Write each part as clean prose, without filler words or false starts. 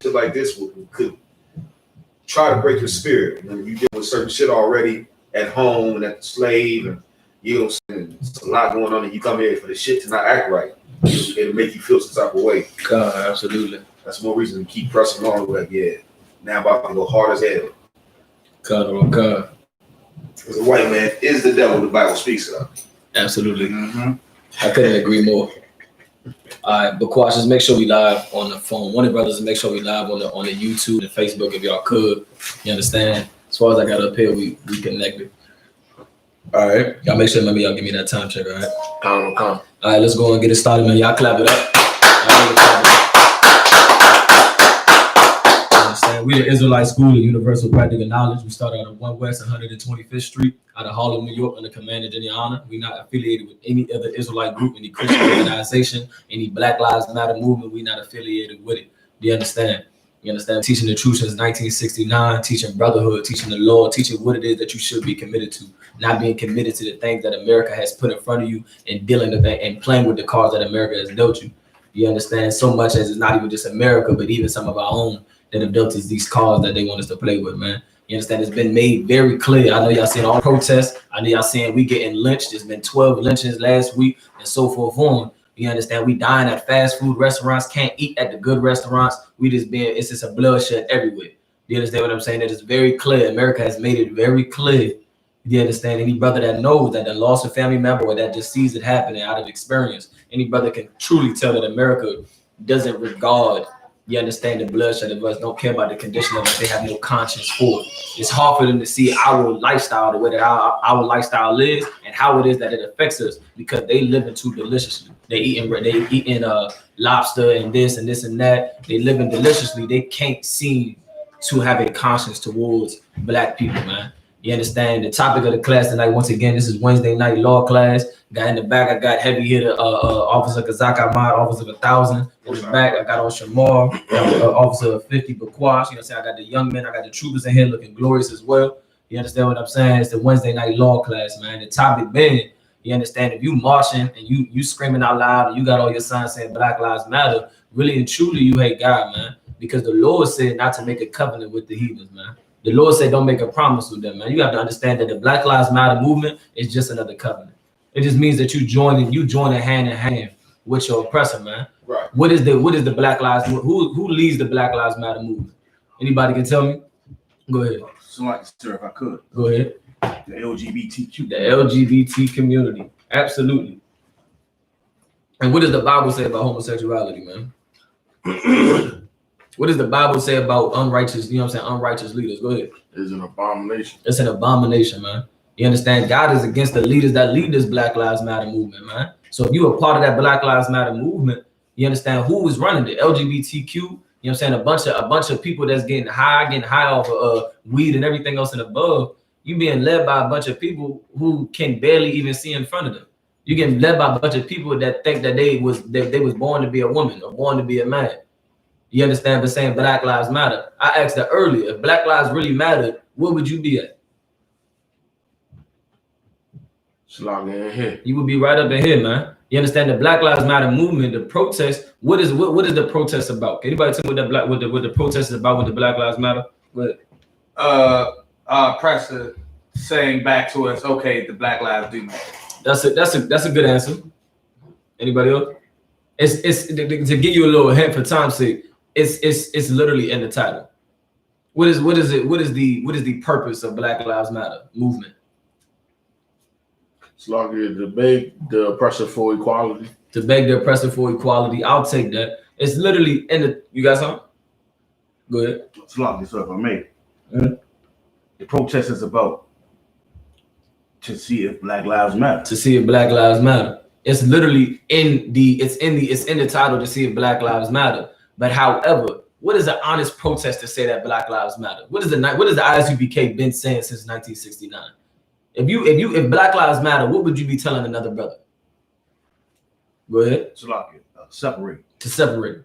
Shit like this could try to break your spirit. When you deal with certain shit already at home and at the slave, and you know, there's a lot going on, and you come here for the shit to not act right. It'll make you feel some type of way. God, absolutely. That's more reason to keep pressing on. Like, yeah, now I'm about to go hard as hell. God, oh God. Because a white man is the devil the Bible speaks of. Absolutely. I couldn't agree more. All right, but Quash, just make sure we live on the phone. One of the brothers, make sure we live on the YouTube and Facebook if y'all could. You understand? As far as I got up here, we connected. All right, y'all make sure maybe y'all give me that time check. All right. Come. All right, let's go and get it started, man. Y'all clap it up. We the Israelite School of Universal Practical Knowledge. We started out of 1 West 125th Street out of Harlem, New York, under Commander YAHANNA. We're not affiliated with any other Israelite group, any Christian organization, any Black Lives Matter movement. We're not affiliated with it. Do you understand? You understand? Teaching the truth since 1969, teaching brotherhood, teaching the law, teaching what it is that you should be committed to, not being committed to the things that America has put in front of you and dealing with that and playing with the cards that America has dealt you. You understand? So much as it's not even just America, but even some of our own that have dealt us these cards that they want us to play with, man. You understand? It's been made very clear. I know y'all seeing all protests. I know y'all seeing we getting lynched. There's been 12 lynchings last week and so forth on. You understand? We dying at fast food restaurants, can't eat at the good restaurants. It's just a bloodshed everywhere. You understand what I'm saying? It is very clear. America has made it very clear. You understand? Any brother that knows that lost a family member or that just sees it happening out of experience, any brother can truly tell that America doesn't regard, you understand, the bloodshed of us, don't care about the condition of it. They have no conscience for it. It's hard for them to see our lifestyle, the way that our lifestyle is and how it is that it affects us because they living too deliciously. They eating lobster and this and that. They living deliciously. They can't seem to have a conscience towards Black people, man. You understand? The topic of the class tonight, once again, this is Wednesday night law class. Got in the back, I got heavy hitter, Officer Kazak Ahmad, Officer of 1,000. In the back, I got on Shamar, Officer of 50 Bakwash. You know what I'm saying? I got the young men, I got the troopers in here looking glorious as well. You understand what I'm saying? It's the Wednesday night law class, man. The topic being, you understand, if you marching and you screaming out loud and you got all your signs saying Black Lives Matter, really and truly you hate God, man. Because the Lord said not to make a covenant with the heathens, man. The Lord said don't make a promise with them, man. You have to understand that the Black Lives Matter movement is just another covenant. It just means that you join hand in hand with your oppressor, man. Right. What is the Black Lives? Who leads the Black Lives Matter movement? Anybody can tell me? Go ahead. Somebody, sir, if I could. Go ahead. The LGBTQ. The LGBT community. Absolutely. And what does the Bible say about homosexuality, man? What does the Bible say about unrighteous, you know what I'm saying, unrighteous leaders? Go ahead. It's an abomination. It's an abomination, man. You understand? God is against the leaders that lead this Black Lives Matter movement, man. So if you are part of that Black Lives Matter movement, you understand who is running it? LGBTQ, you know what I'm saying? A bunch of people that's getting high off of weed and everything else and above. You being led by a bunch of people who can barely even see in front of them. You getting led by a bunch of people that think that they was born to be a woman or born to be a man. You understand? But saying Black Lives Matter. I asked that earlier. If Black lives really mattered, where would you be at? Here. You would be right up in here, man. You understand? The Black Lives Matter movement, the protest. What is the protest about? Can anybody tell me what the protest is about with the Black Lives Matter? What? Oppressor saying back to us, okay, the Black Lives do matter. That's a good answer. Anybody else? It's to give you a little hint for time's sake. It's literally in the title. What is the purpose of Black Lives Matter movement? It's like to beg the oppressor for equality. To beg the oppressor for equality. I'll take that. It's literally in the. You got something? Go ahead. It's like this up I made. Mm-hmm. The protest is about to see if Black Lives Matter. To see if Black Lives Matter. It's literally in the title to see if Black Lives Matter. But however, what is an honest protest to say that Black Lives Matter? What is the I.S.U.P.K been saying since 1969? If Black Lives Matter, what would you be telling another brother? Go ahead. It's like separate. To separate.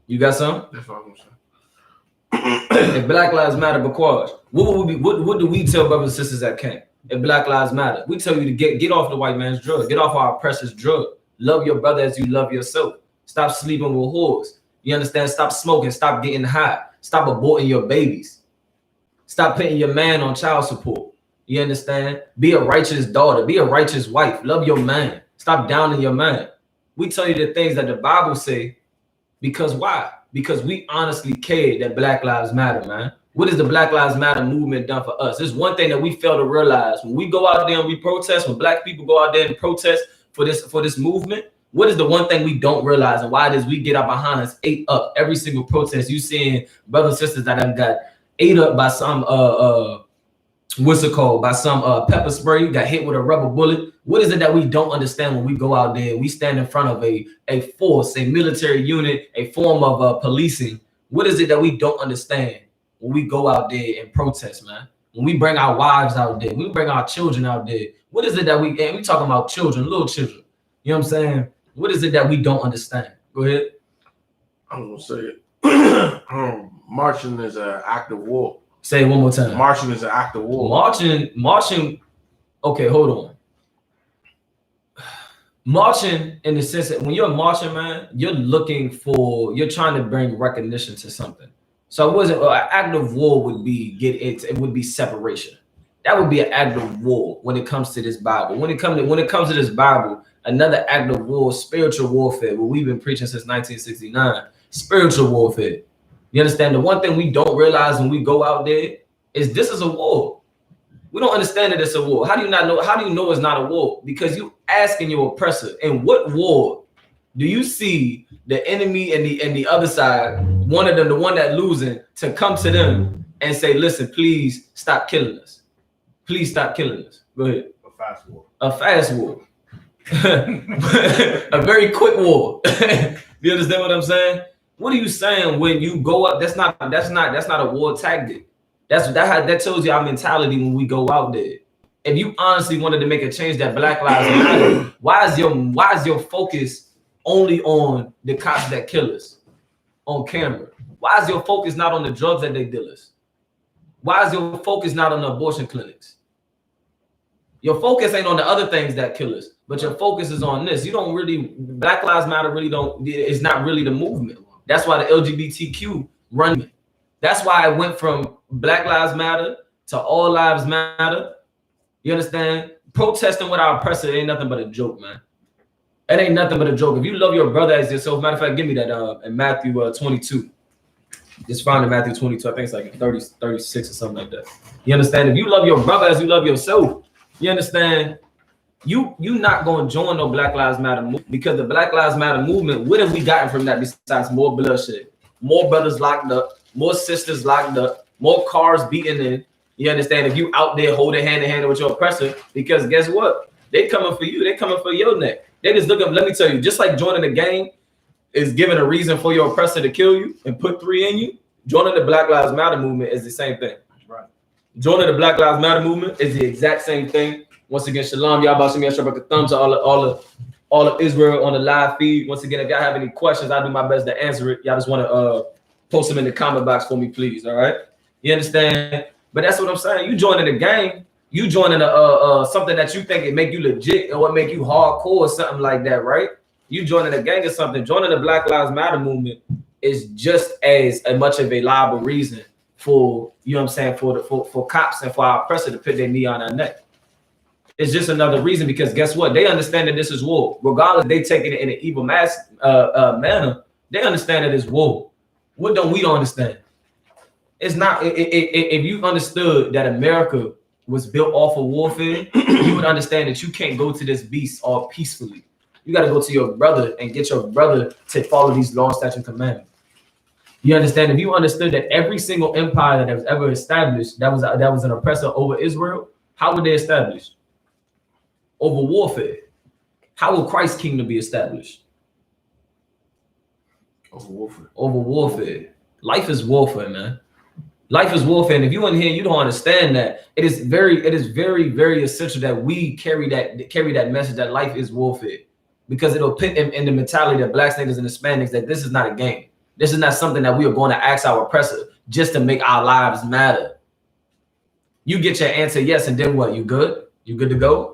You got something? That's what I'm saying. If Black Lives Matter, Bakwash, what do we tell brothers and sisters at camp? If Black Lives Matter, we tell you to get off the white man's drug, get off our oppressor's drug. Love your brother as you love yourself. Stop sleeping with whores. You understand? Stop smoking. Stop getting high. Stop aborting your babies. Stop putting your man on child support. You understand? Be a righteous daughter. Be a righteous wife. Love your man. Stop downing your man. We tell you the things that the Bible say because why? Because we honestly care that Black Lives Matter, man. What has the Black Lives Matter movement done for us? There's one thing that we fail to realize. When we go out there and we protest, when Black people go out there and protest for this movement, what is the one thing we don't realize, and why it is we get our behind us ate up every single protest? You seeing brothers and sisters that have got ate up by some what's it called, by some pepper spray, got hit with a rubber bullet. What is it that we don't understand when we go out there and we stand in front of a force, a military unit, a form of policing? What is it that we don't understand when we go out there and protest, man? When we bring our wives out there, when we bring our children out there, what is it that we talking about children, little children? You know what I'm saying? What is it that we don't understand? Go ahead. I'm gonna say it. Marching is an act of war. Say it one more time. Marching is an act of war. Marching. Okay, hold on. Marching in the sense that when you're marching, man, you're trying to bring recognition to something. So it wasn't an act of war would be separation. That would be an act of war when it comes to this Bible. When it comes to this Bible, another act of war, spiritual warfare, what we've been preaching since 1969, spiritual warfare. You understand? The one thing we don't realize when we go out there is this is a war. We don't understand that it's a war. How do you know it's not a war? Because you asking your oppressor, in what war do you see the enemy and the other side, one of them, the one that losing, to come to them and say, listen, please stop killing us. Please stop killing us. Go ahead. A fast war. A fast war. A very quick war. You understand what I'm saying? What are you saying when you go up? That's not a war tactic. That tells you our mentality when we go out there. If you honestly wanted to make a change that Black Lives Matter, why is your focus only on the cops that kill us on camera? Why is your focus not on the drugs that they deal us? Why is your focus not on the abortion clinics? Your focus ain't on the other things that kill us, but your focus is on this. Black Lives Matter is not really the movement. That's why the LGBTQ run. That's why I went from Black Lives Matter to All Lives Matter. You understand? Protesting with our oppressor ain't nothing but a joke, man. It ain't nothing but a joke. If you love your brother as yourself, matter of fact, give me that in Matthew 22. Just find in Matthew 22. I think it's like 30, 36 or something like that. You understand? If you love your brother as you love yourself, you understand? You not going to join no Black Lives Matter movement, because the Black Lives Matter movement, what have we gotten from that besides more bloodshed, more brothers locked up, more sisters locked up, more cars beaten in? You understand? If you out there holding hand in hand with your oppressor, because guess what? They coming for you. They coming for your neck. They just looking. Let me tell you, just like joining the gang is giving a reason for your oppressor to kill you and put 3 in you, joining the Black Lives Matter movement is the same thing. Right. Joining the Black Lives Matter movement is the exact same thing. Once again, shalom, y'all about to give me a thumbs to all of Israel on the live feed. Once again, if y'all have any questions, I'll do my best to answer it. Y'all just want to post them in the comment box for me, please. All right, you understand? But that's what I'm saying. You joining the gang, you joining something that you think it make you legit or what make you hardcore or something like that, right? You joining a gang or something. Joining the Black Lives Matter movement is just as much of a liable reason for, you know what I'm saying, for cops and for our oppressor to put their knee on our neck. It's just another reason, because guess what? They understand that this is war. Regardless, they taking it in an evil manner. They understand that it's war. What don't we understand? It's not. If you understood that America was built off of warfare, you would understand that you can't go to this beast all peacefully. You got to go to your brother and get your brother to follow these laws, statutes, and commandments. You understand? If you understood that every single empire that was ever established, that was an oppressor over Israel, how would they establish? Over warfare. How will Christ's kingdom be established? Over warfare. Over warfare. Life is warfare, man. Life is warfare. And if you in here, you don't understand that. It is very, very essential that we carry that message that life is warfare, because it'll put in the mentality of blacks, niggas, and Hispanics that this is not a game. This is not something that we are going to ask our oppressor just to make our lives matter. You get your answer yes, and then what? You good? You good to go?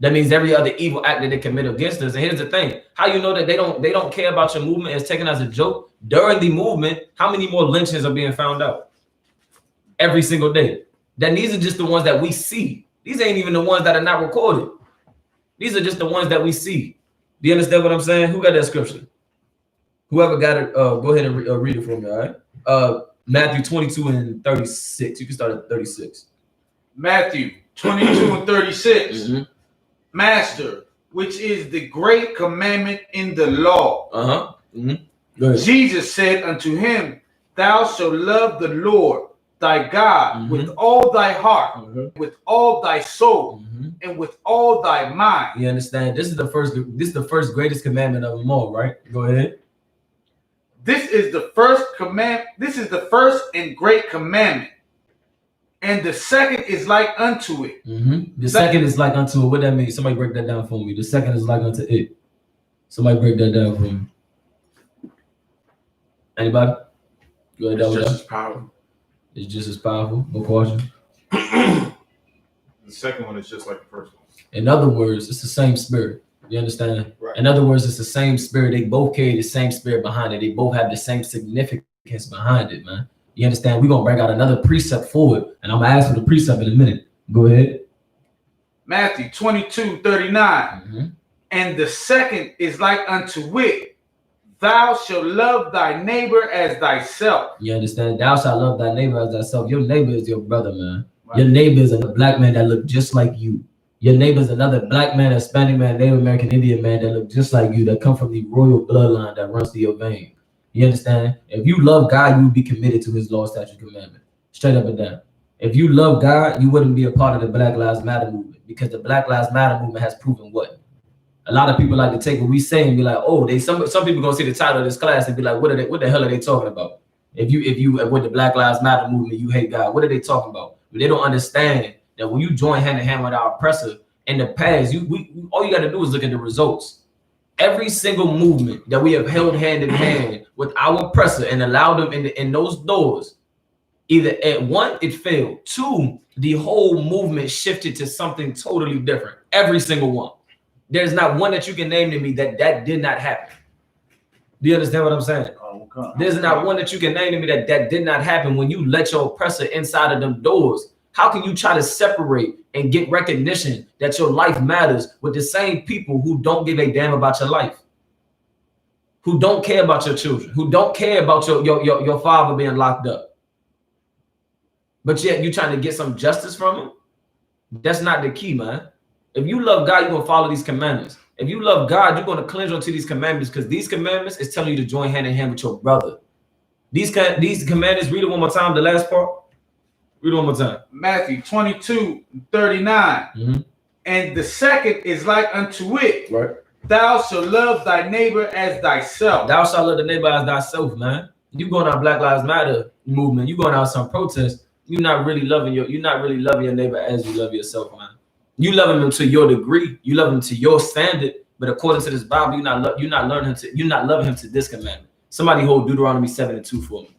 That means every other evil act that they commit against us. And here's the thing: how you know that they don't care about your movement and it's taken as a joke? During the movement, how many more lynchings are being found out every single day? Then these are just the ones that we see. These ain't even the ones that are not recorded. These are just the ones that we see. Do you understand what I'm saying? Who got that scripture? Whoever got it, go ahead and read it for me. All right. Matthew 22 and 36. You can start at 36. Matthew 22 and 36. Mm-hmm. Master, which is the great commandment in the law. Mm-hmm. Go ahead. Jesus said unto him, Thou shalt love the Lord thy God with all thy heart, with all thy soul, and with all thy mind. You understand? This is the first greatest commandment of them all, right? Go ahead. This is the first command. This is the first and great commandment. And the second is like unto it. The second is like unto it. What that mean? Somebody break that down for me. The second is like unto it. Somebody break that down for me. Anybody? Go ahead. It's just as powerful. It's just as powerful. No question. The second one is just like the first one. In other words, it's the same spirit. You understand? Right. In other words, it's the same spirit. They both carry the same spirit behind it. They both have the same significance behind it, man. You understand? We're going to bring out another precept for it. And I'm going to ask for the precept in a minute. Go ahead. Matthew 22:39. And the second is like unto it. Thou shalt love thy neighbor as thyself. You understand? Thou shalt love thy neighbor as thyself. Your neighbor is your brother, man. Right. Your neighbor is a black man that look just like you. Your neighbor is another black man, Hispanic man, Native American, Indian man that look just like you, that come from the royal bloodline that runs through your vein. You understand? If you love God, you will be committed to his law, statute, commandment. Straight up and down. If you love God, you wouldn't be a part of the Black Lives Matter movement, because the Black Lives Matter movement has proven what? A lot of people like to take what we say and be like, oh, some people gonna see the title of this class and be like, what the hell are they talking about? If you with the Black Lives Matter movement, you hate God. What are they talking about? But they don't understand that when you join hand in hand with our oppressor in the past, all you got to do is look at the results. Every single movement that we have held hand in hand with our oppressor and allowed them in those doors, either at one, it failed. Two, the whole movement shifted to something totally different. Every single one. There's not one that you can name to me that did not happen. Do you understand what I'm saying? There's not one that you can name to me that did not happen when you let your oppressor inside of them doors. How can you try to separate and get recognition that your life matters with the same people who don't give a damn about your life, who don't care about your children, who don't care about your father being locked up, but yet you're trying to get some justice from him? That's not the key, man. If you love God, you're going to follow these commandments. If you love God, you're going to cleanse onto these commandments, because these commandments is telling you to join hand in hand with your brother. These commandments, read it one more time, the last part. Read it one more time. Matthew 22:39. And the second is like unto it. Right. Thou shalt love thy neighbor as thyself. Thou shalt love the neighbor as thyself, man. You going out Black Lives Matter movement, you going out some protest, you're not really loving your neighbor as you love yourself, man. You love him to your degree, you love him to your standard, but according to this Bible, you're not loving him to this commandment. Somebody hold Deuteronomy 7:2 for me.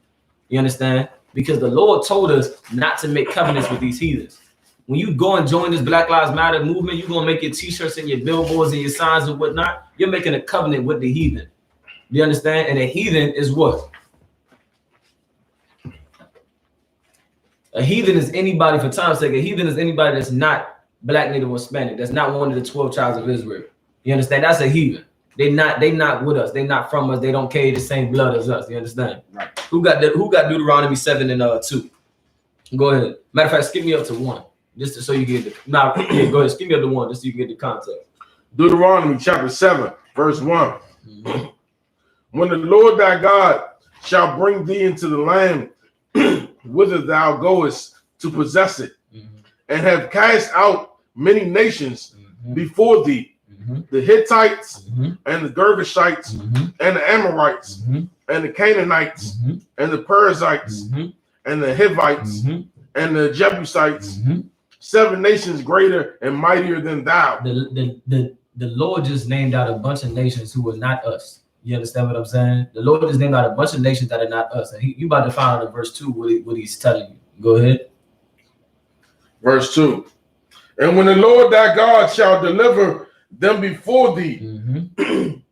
You understand? Because the Lord told us not to make covenants with these heathens. When you go and join this Black Lives Matter movement, you're going to make your t-shirts and your billboards and your signs and whatnot. You're making a covenant with the heathen. Do you understand? And a heathen is what? A heathen is anybody, for time's sake, a heathen is anybody that's not Black, Native, or Hispanic. That's not one of the 12 tribes of Israel. You understand? That's a heathen. They not with us. They not from us. They don't carry the same blood as us. You understand? Right. Who got Deuteronomy 7 and 2? Go ahead. Matter of fact, skip me up to 1. Just so you get the go ahead, skip me up to 1 just so you get the context. Deuteronomy chapter 7, verse 1. When the Lord thy God shall bring thee into the land whither thou goest to possess it, and have cast out many nations before thee, the Hittites and the Girgashites and the Amorites and the Canaanites and the Perizzites and the Hivites and the Jebusites, 7 nations greater and mightier than thou. The Lord just named out a bunch of nations who are not us. You understand what I'm saying? The Lord just named out a bunch of nations that are not us. And you about to find out in verse 2 what he's telling you. Go ahead. Verse 2. And when the Lord thy God shall deliver them before thee,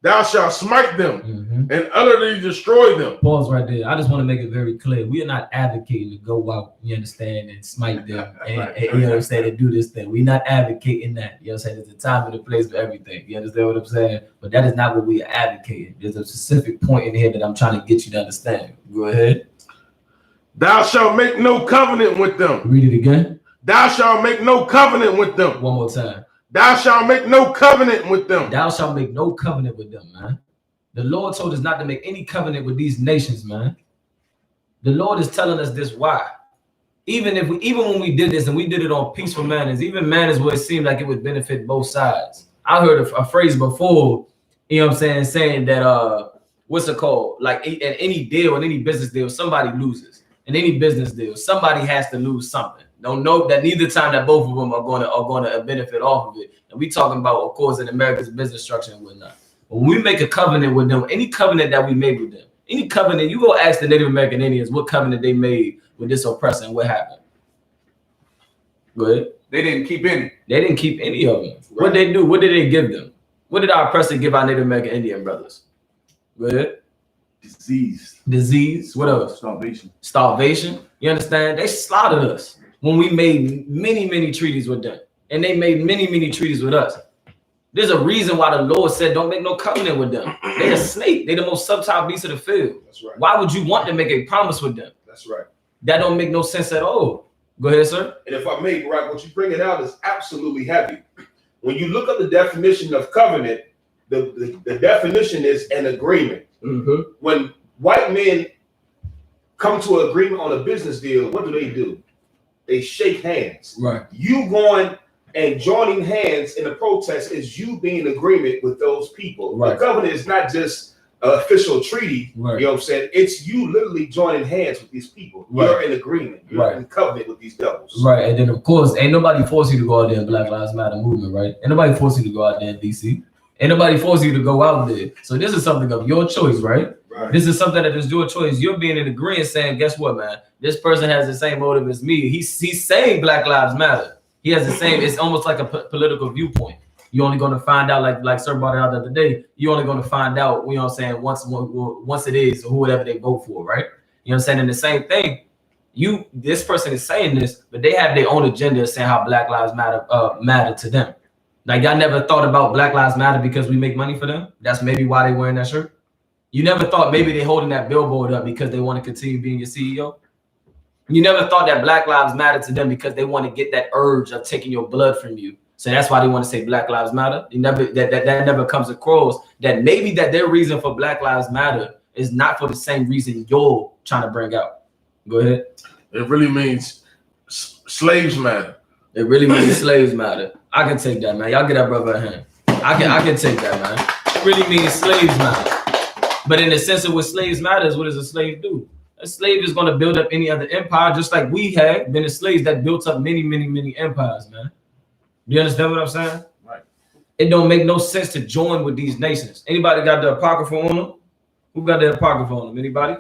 thou shalt smite them and utterly destroy them. Pause right there. I just want to make it very clear. We are not advocating to go out, you understand, and smite them and you know what I'm saying, and do this thing. We're not advocating that. You know what I'm saying? There's a time and a place for everything. You understand what I'm saying? But that is not what we are advocating. There's a specific point in here that I'm trying to get you to understand. Go ahead. Thou shalt make no covenant with them. Read it again. Thou shalt make no covenant with them. One more time. Thou shalt make no covenant with them. Thou shalt make no covenant with them, man. The Lord told us not to make any covenant with these nations, man. The Lord is telling us this why. Even when we did this and we did it on peaceful manners, even manners where it seemed like it would benefit both sides. I heard a phrase before, you know what I'm saying that what's it called? Like in any deal, in any business deal, somebody loses. In any business deal, somebody has to lose something. Don't know that neither time that both of them are going to benefit off of it. And we talking about, of course, in America's business structure and whatnot. When we make a covenant with them, any covenant that we made with them, any covenant, you go ask the Native American Indians what covenant they made with this oppressor and what happened. Go ahead. They didn't keep any. They didn't keep any of them. Right. What did they do? What did they give them? What did our oppressor give our Native American Indian brothers? Go ahead. Disease. What else? Starvation. You understand? They slaughtered us when we made many, many treaties with them. And they made many, many treaties with us. There's a reason why the Lord said don't make no covenant with them. They're a snake. They're the most subtle beast of the field. That's right. Why would you want to make a promise with them? That's right. That don't make no sense at all. Go ahead, sir. And if I may, Barack, what you bring it out is absolutely heavy. When you look up the definition of covenant, the definition is an agreement. When white men come to an agreement on a business deal, what do? They shake hands. Right. You going and joining hands in a protest is you being in agreement with those people. Right. The covenant is not just an official treaty. Right. You know what I'm saying? It's you literally joining hands with these people. Right. You're in agreement. You're in covenant with these devils. Right. And then, of course, ain't nobody force you to go out there in Black Lives Matter movement, right? Ain't nobody force you to go out there in DC. Ain't nobody force you to go out there. So this is something of your choice, right? Right. This is something that is your choice. You're being in agreement saying, guess what, man? This person has the same motive as me. He's saying Black Lives Matter. He has the same, it's almost like a political viewpoint. You're only going to find out, like Sir brought it out the other day, you're only going to find out, you know what I'm saying, once it is, or whoever they vote for, right? You know what I'm saying? And the same thing, this person is saying this, but they have their own agenda saying how Black Lives matter to them. Like, y'all never thought about Black Lives Matter because we make money for them? That's maybe why they wearing that shirt? You never thought maybe they holding that billboard up because they want to continue being your CEO? You never thought that Black Lives Matter to them because they want to get that urge of taking your blood from you. So that's why they want to say Black Lives Matter. You never that never comes across that maybe that their reason for Black Lives Matter is not for the same reason you're trying to bring out. Go ahead. It really means slaves matter. It really means slaves matter. I can take that, man. Y'all get that brother a hand. I can take that, man. It really means slaves matter. But in the sense of what slaves matter is, what does a slave do? A slave is going to build up any other empire, just like we have been the slaves that built up many, many, many empires, man. Do you understand what I'm saying? Right. It don't make no sense to join with these nations. Anybody got the Apocrypha on them? Who got the Apocrypha on them? Anybody?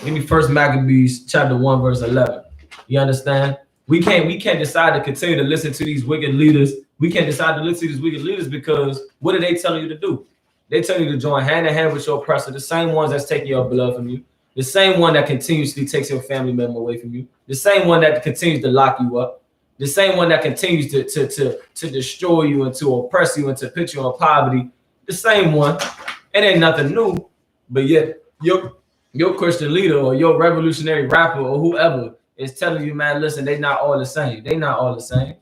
Give me 1 Maccabees chapter 1, verse 11. You understand? We can't decide to continue to listen to these wicked leaders. We can't decide to listen to these wicked leaders because what are they telling you to do? They telling you to join hand in hand with your oppressor, the same ones that's taking your blood from you, the same one that continuously takes your family member away from you, the same one that continues to lock you up, the same one that continues to destroy you and to oppress you and to put you in poverty, the same one. It ain't nothing new, but yet your Christian leader or your revolutionary rapper or whoever is telling you, man, listen, they not all the same. They not all the same.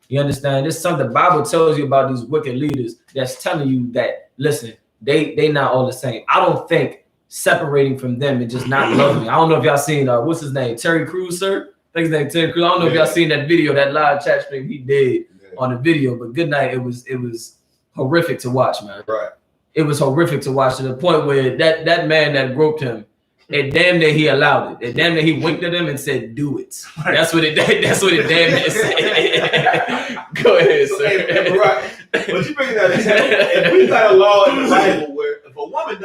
You understand? This is something the Bible tells you about these wicked leaders that's telling you that, listen, they not all the same. I don't think separating from them and just not loving. I don't know if y'all seen what's his name, Terry Crews, sir. I think his name Terry Crews. I don't know if y'all seen that video, that live chat stream he did on the video. But good night. It was horrific to watch, man. Right. It was horrific to watch to the point where that man that groped him, and damn near he allowed it. And damn near he winked at him and said, "Do it." That's what it. That's what it damn near said. Go ahead, sir. Hey, Barack, but you bring that example. If we got a law in the Bible where if a woman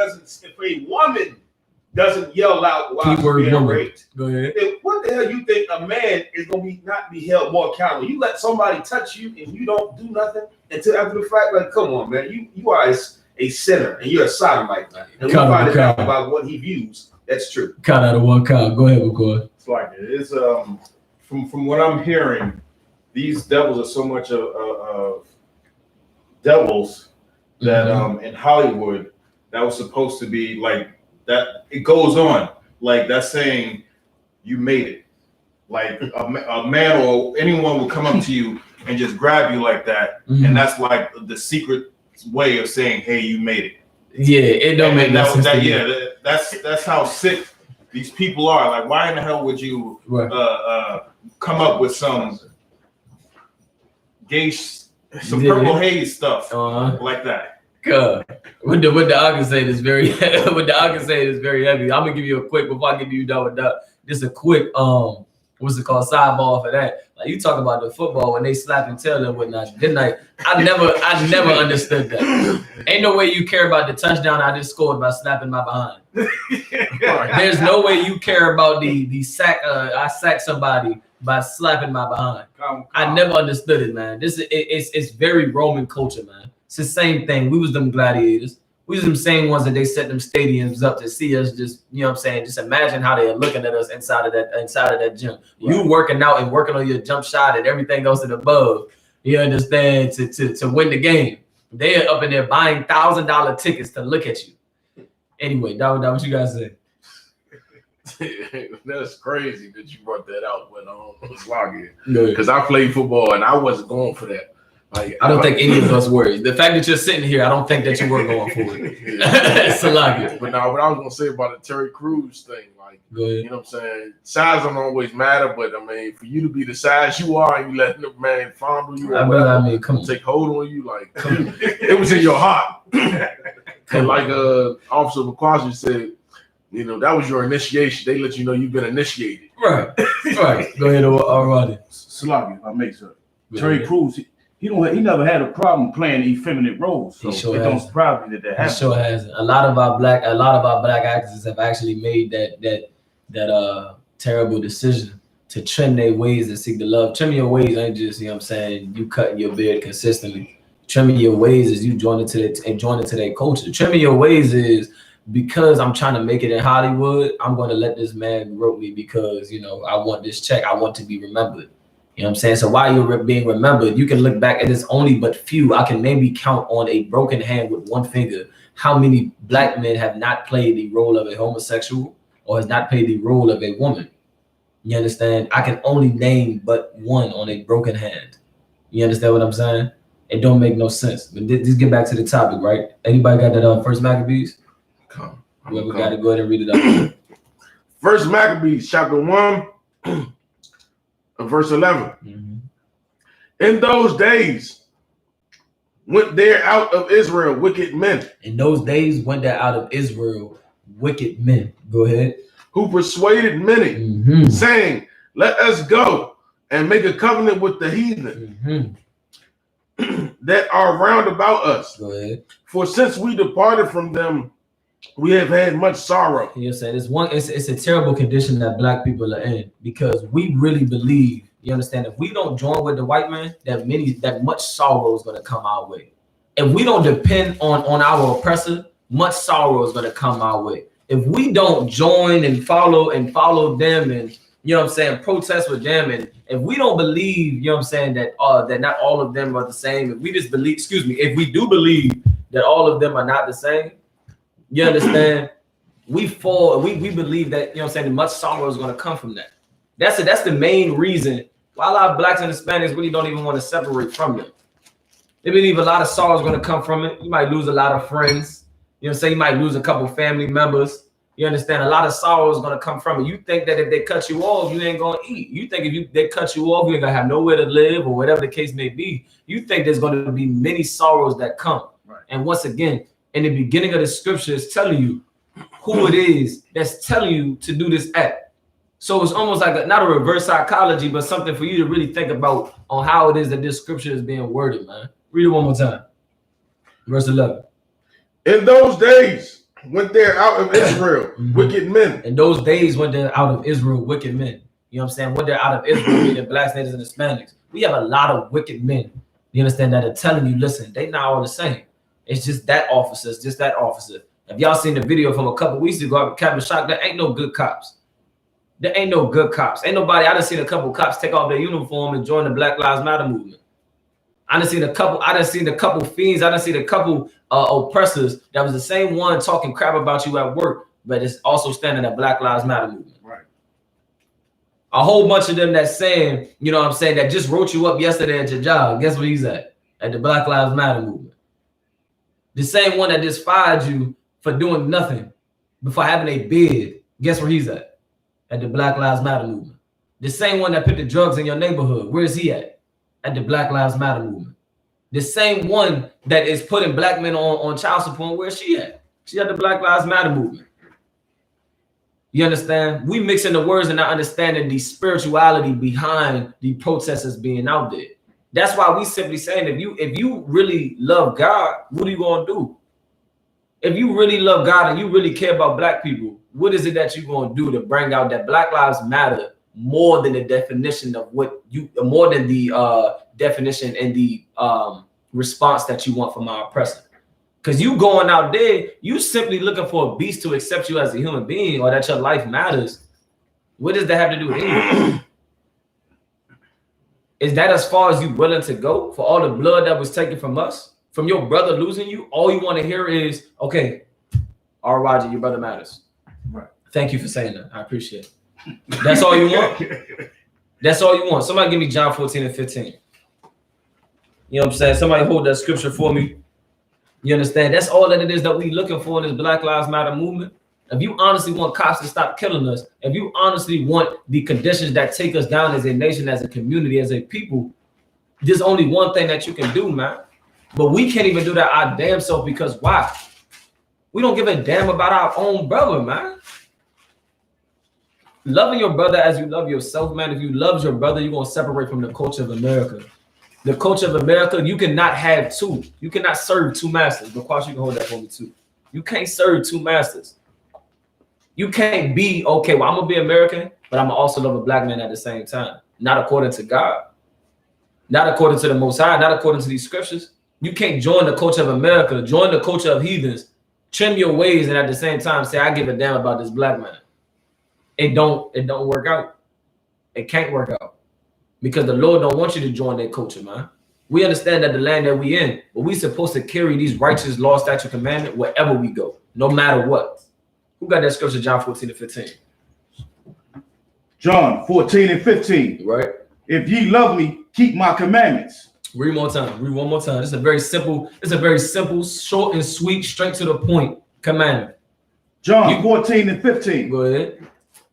doesn't yell out while she's being raped, Go ahead. then what what the hell you think a man is gonna be not be held more accountable? You let somebody touch you and you don't do nothing until after the fact. Like, come on, man, you are a sinner and you're a sodomite, man. And we find it out about what he views. That's true. Cut out of one count. Go ahead, McCoy. It's like it is. From what I'm hearing, these devils are so much of devils that in Hollywood that was supposed to be like that. It goes on like that's saying you made it. Like a man or anyone will come up to you and just grab you like that, and that's like the secret way of saying, "Hey, you made it." Yeah, it don't make no sense. That's how sick these people are. Like, why in the hell would you come up with some gay, purple haze stuff like that? God, what the I say is very what the I say is very heavy. I'm gonna give you a quick before I give you done with that. Just a quick what's it called, sidebar for that. Like you talk about the football when they slap and tell and whatnot. Didn't I never understood that. Ain't no way you care about the touchdown I just scored by slapping my behind. There's no way you care about the sack. I sacked somebody by slapping my behind. I never understood it, man. It's very Roman culture, man. It's the same thing. We was them gladiators. We was them same ones that they set them stadiums up to see us. Just, you know what I'm saying? Just imagine how they're looking at us inside of that gym. Right. You working out and working on your jump shot and everything else and above. You understand? To win the game. They are up in there buying $1,000 tickets to look at you. Anyway, that what you guys say. That's crazy that you brought that out when Slogging. Because I played football and I wasn't going for that. Like, I don't think any of us were. The fact that you're sitting here, I don't think that you were going for it. It's a lot. But now, what I was gonna say about the Terry Crews thing, like, go ahead. You know what I'm saying? Size don't always matter, but I mean, for you to be the size you are and you let the man fondle you, come take hold on you, like it was in your heart. And like Officer McQuarrie said, you know, that was your initiation. They let you know you've been initiated. Right. Go ahead, Roddy. Slogging, if I make sense. Terry Crews. He never had a problem playing effeminate roles, so it don't surprise me that happened. He sure hasn't. A lot of our black actors have actually made that terrible decision to trim their ways and seek the love. Trimming your ways ain't just, you know what I'm saying, you cutting your beard consistently. Trimming your ways is you joining to their culture. Trimming your ways is because I'm trying to make it in Hollywood, I'm going to let this man grope me because, you know, I want this check. I want to be remembered. You know what I'm saying? So while you're being remembered, you can look back and it's only but few. I can maybe count on a broken hand with one finger how many black men have not played the role of a homosexual or has not played the role of a woman. You understand? I can only name but one on a broken hand. You understand what I'm saying? It don't make no sense. But just get back to the topic, right? Anybody got that First Maccabees? Whoever got it, go ahead and read it out. First Maccabees, chapter 1. Verse 11. Mm-hmm. In those days went there out of Israel wicked men. In those days went there out of Israel wicked men. Go ahead. Who persuaded many, saying, let us go and make a covenant with the heathen that are round about us. Go ahead. For since we departed from them, we have had much sorrow. You know what I'm saying? It's a terrible condition that black people are in because we really believe, you understand, if we don't join with the white man, that much sorrow is going to come our way. If we don't depend on our oppressor, much sorrow is going to come our way. If we don't join and follow them and, you know what I'm saying, protest with them, and if we don't believe, you know what I'm saying, that not all of them are the same, if we just believe, if we do believe that all of them are not the same, you understand? We believe that, you know what I'm saying, much sorrow is going to come from that. That's the main reason why a lot of blacks and Hispanics really don't even want to separate from them. They believe a lot of sorrow is going to come from it. You might lose a lot of friends. You know what I'm saying? You might lose a couple family members. You understand? A lot of sorrow is going to come from it. You think that if they cut you off, you ain't going to eat. You think if they cut you off, you ain't going to have nowhere to live or whatever the case may be. You think there's going to be many sorrows that come. Right. And once again, in the beginning of the scripture, it's telling you who it is that's telling you to do this act. So it's almost like not a reverse psychology, but something for you to really think about on how it is that this scripture is being worded, man. Read it one more time. Verse 11. In those days went there out of Israel wicked men. In those days went there out of Israel wicked men. You know what I'm saying? When they're out of Israel, meaning blacks, natives, and Hispanics. We have a lot of wicked men, you understand, that are telling you, listen, they not all the same. It's just that officer, it's just that officer. Have y'all seen the video from a couple weeks ago? Captain Shock, there ain't no good cops. There ain't no good cops. Ain't nobody. I done seen a couple cops take off their uniform and join the Black Lives Matter movement. I done seen a couple fiends. I done seen a couple oppressors that was the same one talking crap about you at work, but it's also standing at Black Lives Matter movement. Right. A whole bunch of them that's saying, you know what I'm saying, that just wrote you up yesterday at your job. Guess where he's at? At the Black Lives Matter movement. The same one that just fired you for doing nothing before having a bid. Guess where he's at? At the Black Lives Matter movement. The same one that put the drugs in your neighborhood. Where is he at? At the Black Lives Matter movement. The same one that is putting black men on child support. Where is she at? She at the Black Lives Matter movement. You understand? We mixing the words and not understanding the spirituality behind the protesters being out there. That's why we simply saying, if you really love God, what are you gonna do? If you really love God and you really care about black people, what is it that you're gonna do to bring out that Black Lives Matter more than the definition of what you, more than the definition and the response that you want from our oppressor? Because you going out there, you simply looking for a beast to accept you as a human being or that your life matters. What does that have to do with anything? Is that as far as you willing to go for all the blood that was taken from us, from your brother losing you? All you want to hear is, okay, all right, Roger, your brother matters. Right. Thank you for saying that. I appreciate it. That's all you want. That's all you want. Somebody give me John 14 and 15. You know what I'm saying? Somebody hold that scripture for me. You understand? That's all that it is that we looking for in this Black Lives Matter movement. If you honestly want cops to stop killing us, if you honestly want the conditions that take us down as a nation, as a community, as a people, there's only one thing that you can do, man. But we can't even do that our damn self, because why? We don't give a damn about our own brother, man. Loving your brother as you love yourself, man. If you love your brother, you're going to separate from the culture of America. The culture of America, you cannot have two. You cannot serve two masters. But Quash, you can hold that for me too. You can't serve two masters. You can't be, okay, well, I'm going to be American, but I'm going to also love a black man at the same time. Not according to God. Not according to the Most High. Not according to these scriptures. You can't join the culture of America, join the culture of heathens, trim your ways, and at the same time say, I give a damn about this black man. It don't work out. It can't work out. Because the Lord don't want you to join that culture, man. We understand that the land that we in, but we supposed to carry these righteous law, statute, commandment wherever we go, no matter what. Who got that scripture, John 14 and 15? John 14 and 15. Right. If ye love me, keep my commandments. Read one more time. It's a very simple, short and sweet, straight to the point commandment. John 14 and 15. Go ahead.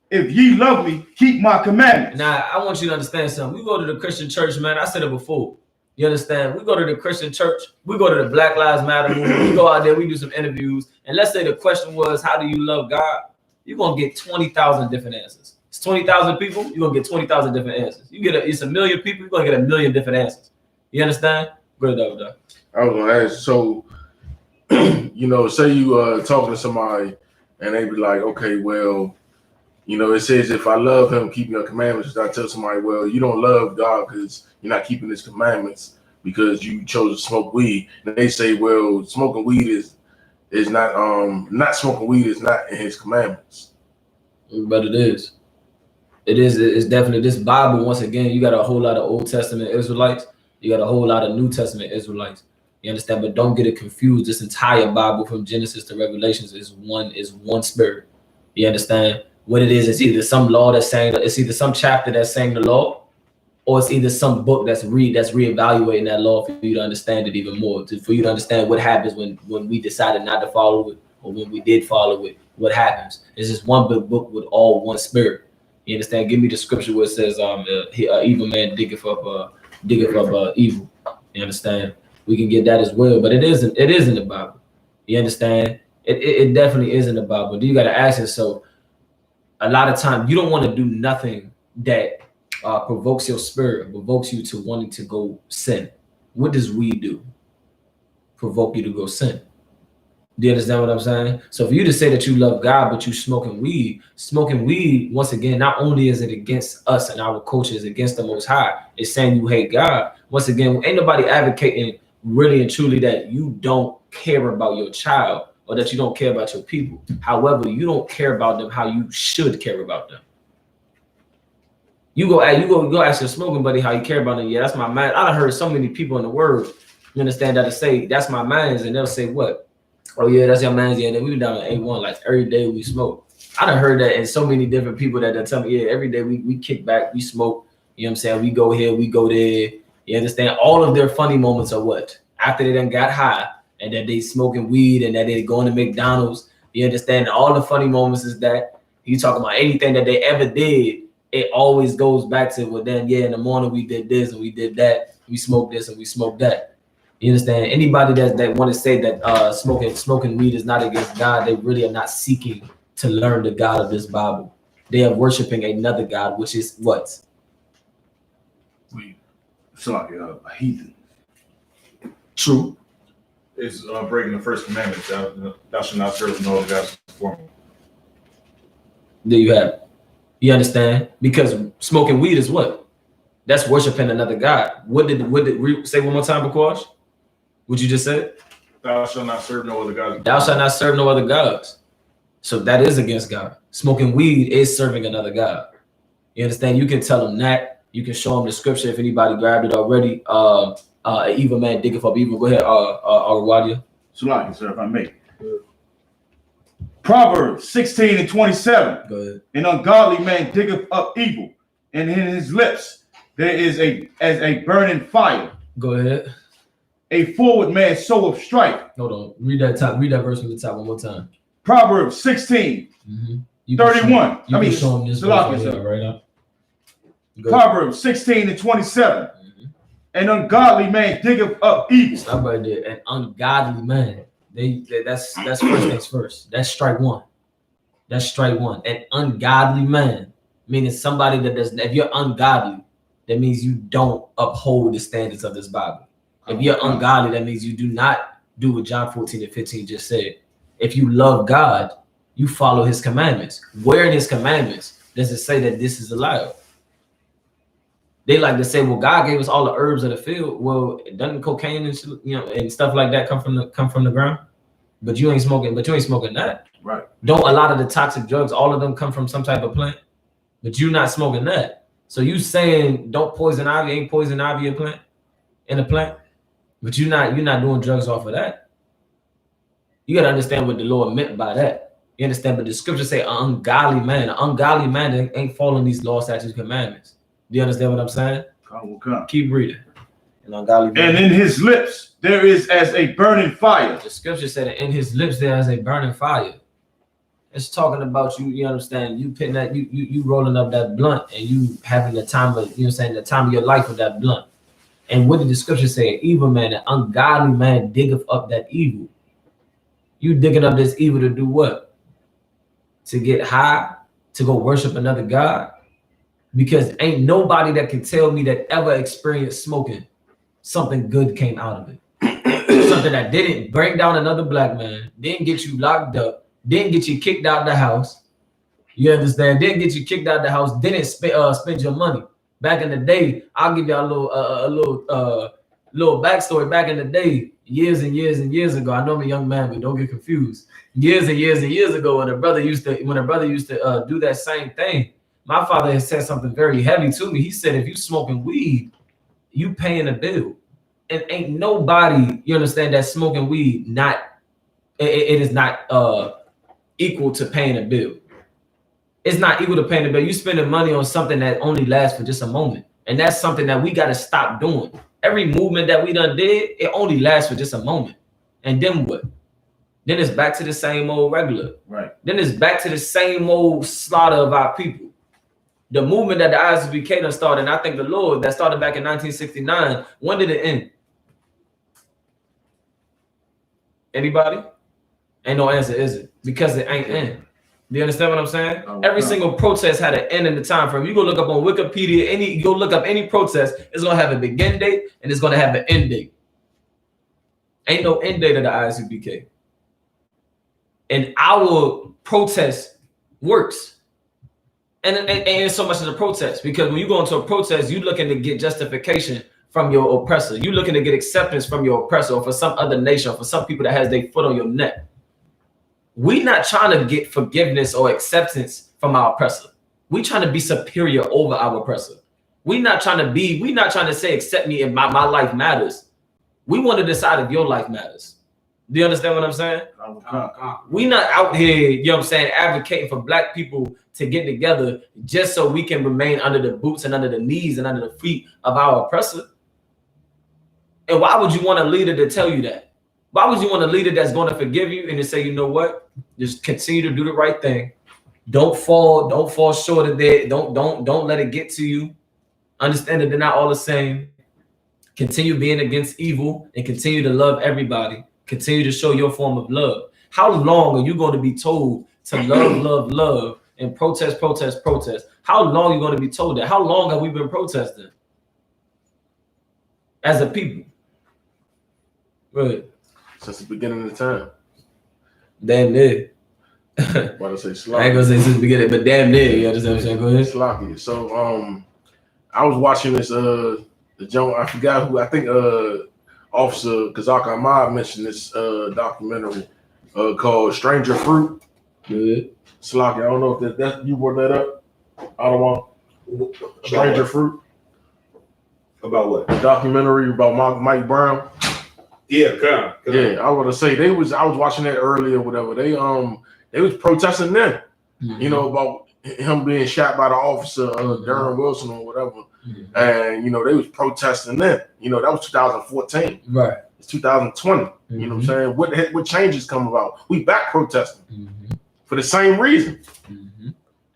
If ye love me, keep my commandments. Now, I want you to understand something. We go to the Christian church, man. I said it before. You understand? We go to the Christian church. We go to the Black Lives Matter movement. We go out there. We do some interviews. And let's say the question was, how do you love God? You're going to get 20,000 different answers. It's 20,000 people. You're going to get 20,000 different answers. It's a million people. You're going to get a million different answers. You understand? Go ahead, Dr. I was going to ask, so, you know, say you talking to somebody and they be like, okay, well, you know, it says, if I love him, keep your commandments. I tell somebody, well, you don't love God because you're not keeping his commandments because you chose to smoke weed. And they say, well, smoking weed is not smoking weed is not in his commandments. But it is. It's definitely this Bible. Once again, you got a whole lot of Old Testament Israelites. You got a whole lot of New Testament Israelites. You understand? But don't get it confused. This entire Bible from Genesis to Revelations is one spirit. You understand? What it is, it's either some law that's saying, it's either some chapter that's saying the law, or it's either some book that's reevaluating that law for you to understand it even more, for you to understand what happens when we decided not to follow it, or when we did follow it, what happens. It's just one big book with all one spirit. You understand? Give me the scripture where it says, evil man diggeth up evil. You understand? We can get that as well, but it isn't in the Bible. You understand? It definitely is in the Bible. But you got to ask yourself, a lot of times you don't want to do nothing that provokes your spirit, provokes you to wanting to go sin. What does weed do? Provoke you to go sin. Do you understand what I'm saying? So for you to say that you love God, but you smoking weed, once again, not only is it against us and our culture, is against the Most High, it's saying you hate God. Once again, ain't nobody advocating really and truly that you don't care about your child or that you don't care about your people. However, you don't care about them how you should care about them. You go ask your smoking buddy how you care about them. Yeah, that's my man. I done heard so many people in the world, you understand, that say that's my man's, and they'll say what? Oh yeah, that's your man's. Yeah, then we down at A1 like every day we smoke. I done heard that in so many different people that tell me, yeah, every day we kick back, we smoke. You know what I'm saying? We go here, we go there. You understand? All of their funny moments are what? After they done got high and that they smoking weed and that they going to McDonald's. You understand? All the funny moments is that you talking about anything that they ever did. It always goes back to, well, then yeah, in the morning we did this and we did that. We smoked this and we smoked that. You understand? Anybody that want to say that smoking weed is not against God, they really are not seeking to learn the God of this Bible. They are worshiping another God, which is what? It's like a heathen. True. It's breaking the first commandment. Thou shalt not serve no other gods before me. There you have it. You understand? Because smoking weed is what? That's worshiping another God. What did say one more time, Bakosh? What you just said? Thou shalt not serve no other gods. Thou shalt not serve no other gods. So that is against God. Smoking weed is serving another God. You understand? You can tell them that. You can show them the scripture if anybody grabbed it already. An evil man diggeth up evil. Go ahead, Arwadia. Shalom, sir, if I may. Proverbs 16 and 27. Go ahead. An ungodly man diggeth up evil, and in his lips there is as a burning fire. Go ahead. A forward man soweth strife. Hold on. Read that verse from the top one more time. Proverbs 16, 31. You can show them this verse right now. Proverbs 16 and 27. An ungodly man diggeth up evil. Stop right there. An ungodly man. That's first things first. That's strike one. That's strike one. An ungodly man, meaning somebody that doesn't. If you're ungodly, that means you don't uphold the standards of this Bible. If you're ungodly, that means you do not do what John 14 and 15 just said. If you love God, you follow his commandments. Where in his commandments does it say that this is allowed? They like to say, well, God gave us all the herbs of the field. Well, doesn't cocaine and and stuff like that come from the ground? But you ain't smoking that. Right. Don't a lot of the toxic drugs, all of them come from some type of plant, but you're not smoking that. So you saying don't poison ivy, ain't poison ivy in a plant, but you're not doing drugs off of that. You gotta understand what the Lord meant by that. You understand? But the scriptures say an ungodly man ain't following these laws, statutes, commandments. Do you understand what I'm saying? Keep reading. An ungodly man. And in his lips there is as a burning fire. The scripture said that in his lips there is a burning fire. It's talking about you. You understand? You putting that you rolling up that blunt and you having the time of the time of your life with that blunt. And what did the scripture say? An evil man, an ungodly man diggeth up that evil. You digging up this evil to do what? To get high, to go worship another God? Because ain't nobody that can tell me that ever experienced smoking, something good came out of it. Something that didn't break down another black man, didn't get you locked up, didn't get you kicked out the house. You understand? Didn't get you kicked out the house, didn't spend your money. Back in the day, I'll give y'all a little backstory. Back in the day, years and years and years ago, I know I'm a young man, but don't get confused. Years and years and years ago, when a brother used to do that same thing, my father had said something very heavy to me. He said, if you smoking weed, you paying a bill. And ain't nobody, you understand, that smoking weed it is not equal to paying a bill. It's not equal to paying a bill. You spending money on something that only lasts for just a moment. And that's something that we got to stop doing. Every movement that we done did, it only lasts for just a moment. And then what? Then it's back to the same old regular. Right. Then it's back to the same old slaughter of our people. The movement that the I.S.U.P.K done started, and I think the Lord that started back in 1969, when did it end? Anybody? Ain't no answer, is it? Because it ain't end. Do you understand what I'm saying? Every single protest had an end in the time frame. You go look up on Wikipedia, go look up any protest, it's gonna have a begin date and it's gonna have an end date. Ain't no end date of the I.S.U.P.K. And our protest works. And so much of the protest, because when you go into a protest, you're looking to get justification from your oppressor. You're looking to get acceptance from your oppressor, or for some other nation, or for some people that has their foot on your neck. We're not trying to get forgiveness or acceptance from our oppressor. We're trying to be superior over our oppressor. We're not trying to say, accept me if my life matters. We want to decide if your life matters. Do you understand what I'm saying? We're not out here, you know what I'm saying, advocating for black people to get together just so we can remain under the boots and under the knees and under the feet of our oppressor. And why would you want a leader to tell you that? Why would you want a leader that's going to forgive you and to say, you know what, just continue to do the right thing. Don't fall short of that. Don't let it get to you. Understand that they're not all the same. Continue being against evil and continue to love everybody. Continue to show your form of love. How long are you going to be told to love, and protest? How long are you going to be told that? How long have we been protesting as a people? Right. Since the beginning of the time. Damn near. Why I say sloppy? I ain't gonna say since the beginning, but damn near. You understand what I'm saying? Go ahead. Sloppy. So I was watching this the Joan, I forgot who, I think Officer Kazak Ahmad mentioned this documentary called Stranger Fruit. Good. Sloppy. I don't know if that you brought that up. I don't want Stranger Fruit. About what? A documentary about Mike Brown. Yeah, come. Yeah, I want to say I was watching that earlier, whatever. They was protesting then, you know, about him being shot by the officer, Darren Wilson or whatever. And, you know, they was protesting then. You know, that was 2014. Right. It's 2020. You know what I'm saying? What changes come about? We back protesting for the same reason.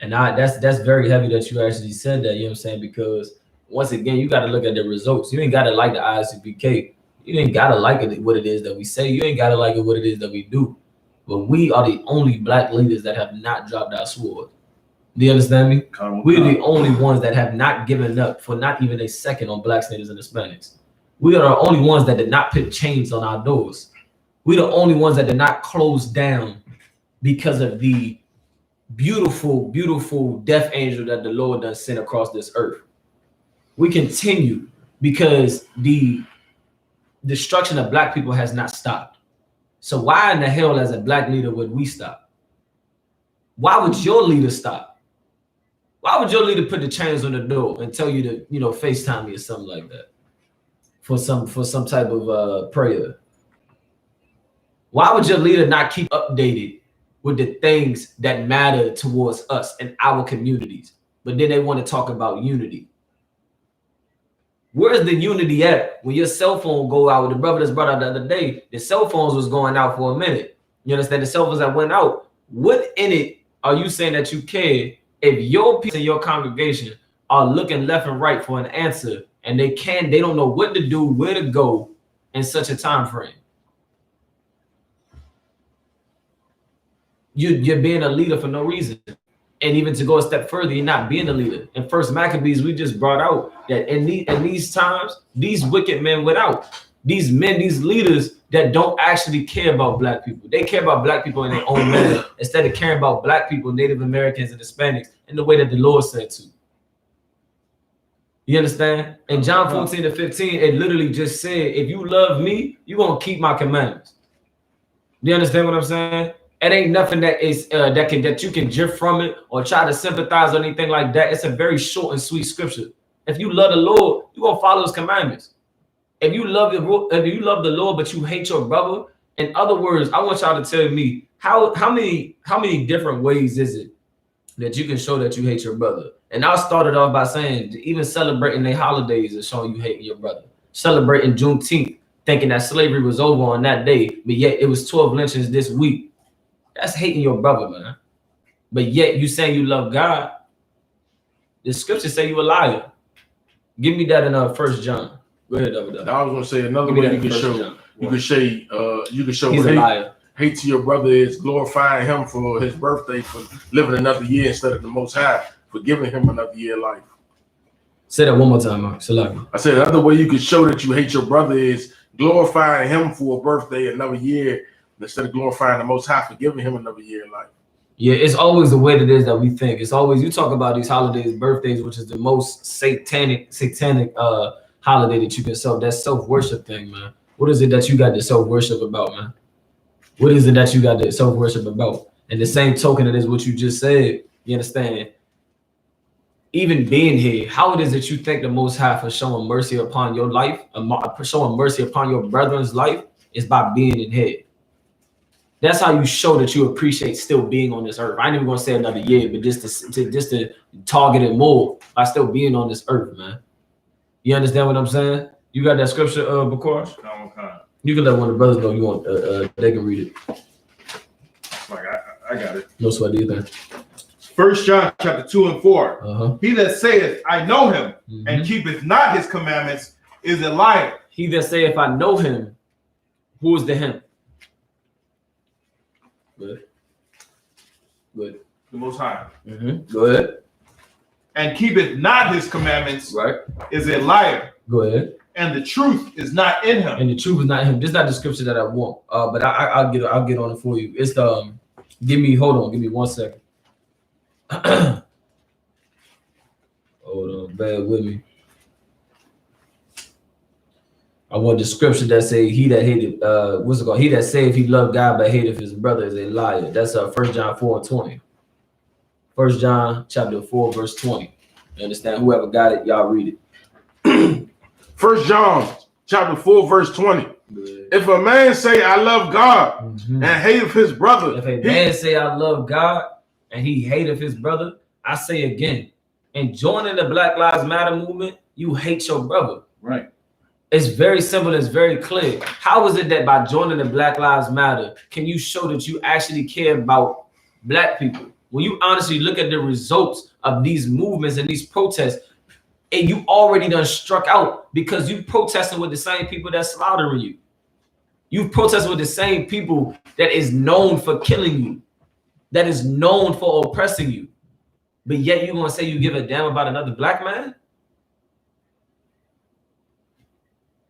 And that's very heavy that you actually said that, you know what I'm saying? Because once again, you got to look at the results. You ain't got to like the I.S.U.P.K. You ain't got to like it, what it is that we say. You ain't got to like it, what it is that we do. But we are the only black leaders that have not dropped our sword. Do you understand me? We're the only ones that have not given up for not even a second on blacks, natives, and Hispanics. We are the only ones that did not put chains on our doors. We're the only ones that did not close down because of the beautiful, beautiful death angel that the Lord does send across this earth. We continue because the destruction of black people has not stopped. So why in the hell, as a black leader, would we stop? Why would your leader stop? Why would your leader put the chains on the door and tell you to, you know, FaceTime me or something like that for some type of prayer? Why would your leader not keep updated with the things that matter towards us and our communities, but then they want to talk about unity? Where's the unity at when your cell phone go out? With the brother that's brought out the other day, the cell phones was going out for a minute. You understand? The cell phones that went out. What in it are you saying that you care if your people in your congregation are looking left and right for an answer and they don't know what to do, where to go in such a time frame? You're being a leader for no reason. And even to go a step further, you're not being a leader. In First Maccabees, we just brought out that in these times, these wicked men without, these men, these leaders that don't actually care about black people. They care about black people in their own manner instead of caring about black people, Native Americans, and Hispanics in the way that the Lord said to. You understand? In John 14:15, it literally just said, if you love me, you're going to keep my commandments. Do you understand what I'm saying? It ain't nothing that is that you can drift from it or try to sympathize or anything like that. It's a very short and sweet scripture. If you love the Lord, you're gonna follow his commandments. If you love the Lord, but you hate your brother, in other words, I want y'all to tell me how many different ways is it that you can show that you hate your brother? And I'll start it off by saying, even celebrating their holidays is showing you hate your brother. Celebrating Juneteenth, thinking that slavery was over on that day, but yet it was 12 lynchings this week. That's hating your brother, man. But yet you saying you love God. The scriptures say you a liar. Give me that in 1 John. Go ahead, I was gonna say another way you can show hate to your brother is glorifying him for his birthday, for living another year instead of the Most High, for giving him another year of life. Say that one more time, Mark. Shalom. I said another way you can show that you hate your brother is glorifying him for a birthday, another year, instead of glorifying the Most High for giving him another year of life. Yeah, it's always the way it is that we think. It's always, you talk about these holidays, birthdays, which is the most satanic holiday that you can that self-worship thing, man. What is it that you got to self-worship about, man? What is it that you got to self-worship about? And the same token, it is what you just said. You understand? Even being here, how it is that you thank the Most High for showing mercy upon your life, showing mercy upon your brethren's life, is by being in here. That's how you show that you appreciate still being on this earth. I ain't even gonna say another year, but just to target it more by still being on this earth, man. You understand what I'm saying? You got that scripture, Bakosh? You can let one of the brothers know you want. They can read it. Like I got it. No sweat either. 1 John chapter 2 and 4. He that saith, I know him, and keepeth not his commandments, is a liar. He that saith, I know him, who is the him? Good. Good. The Most High. Go ahead. And keepeth not his commandments, right, is a liar. Go ahead. And the truth is not in him. And the truth is not in him. This is not the scripture that I want. But I'll get on it for you. It's give me 1 second. Hold on, bear with me. I want the scripture that say he that hated, what's it called? He that say if he loved God but hateth his brother is a liar. That's 1 John 4 and 20. 1 John chapter 4, verse 20. You understand? Whoever got it, y'all read it. 1 John chapter 4, verse 20. Good. If a man say I love God and hateth his brother. If a man say I love God and he hateth his brother, I say again, in joining the Black Lives Matter movement, you hate your brother. Right. It's very simple. It's very clear. How is it that by joining the Black Lives Matter, can you show that you actually care about black people? When you honestly look at the results of these movements and these protests, and you already done struck out because you protesting with the same people that's slaughtering you. You protesting with the same people that is known for killing you, that is known for oppressing you. But yet you're gonna say you give a damn about another black man?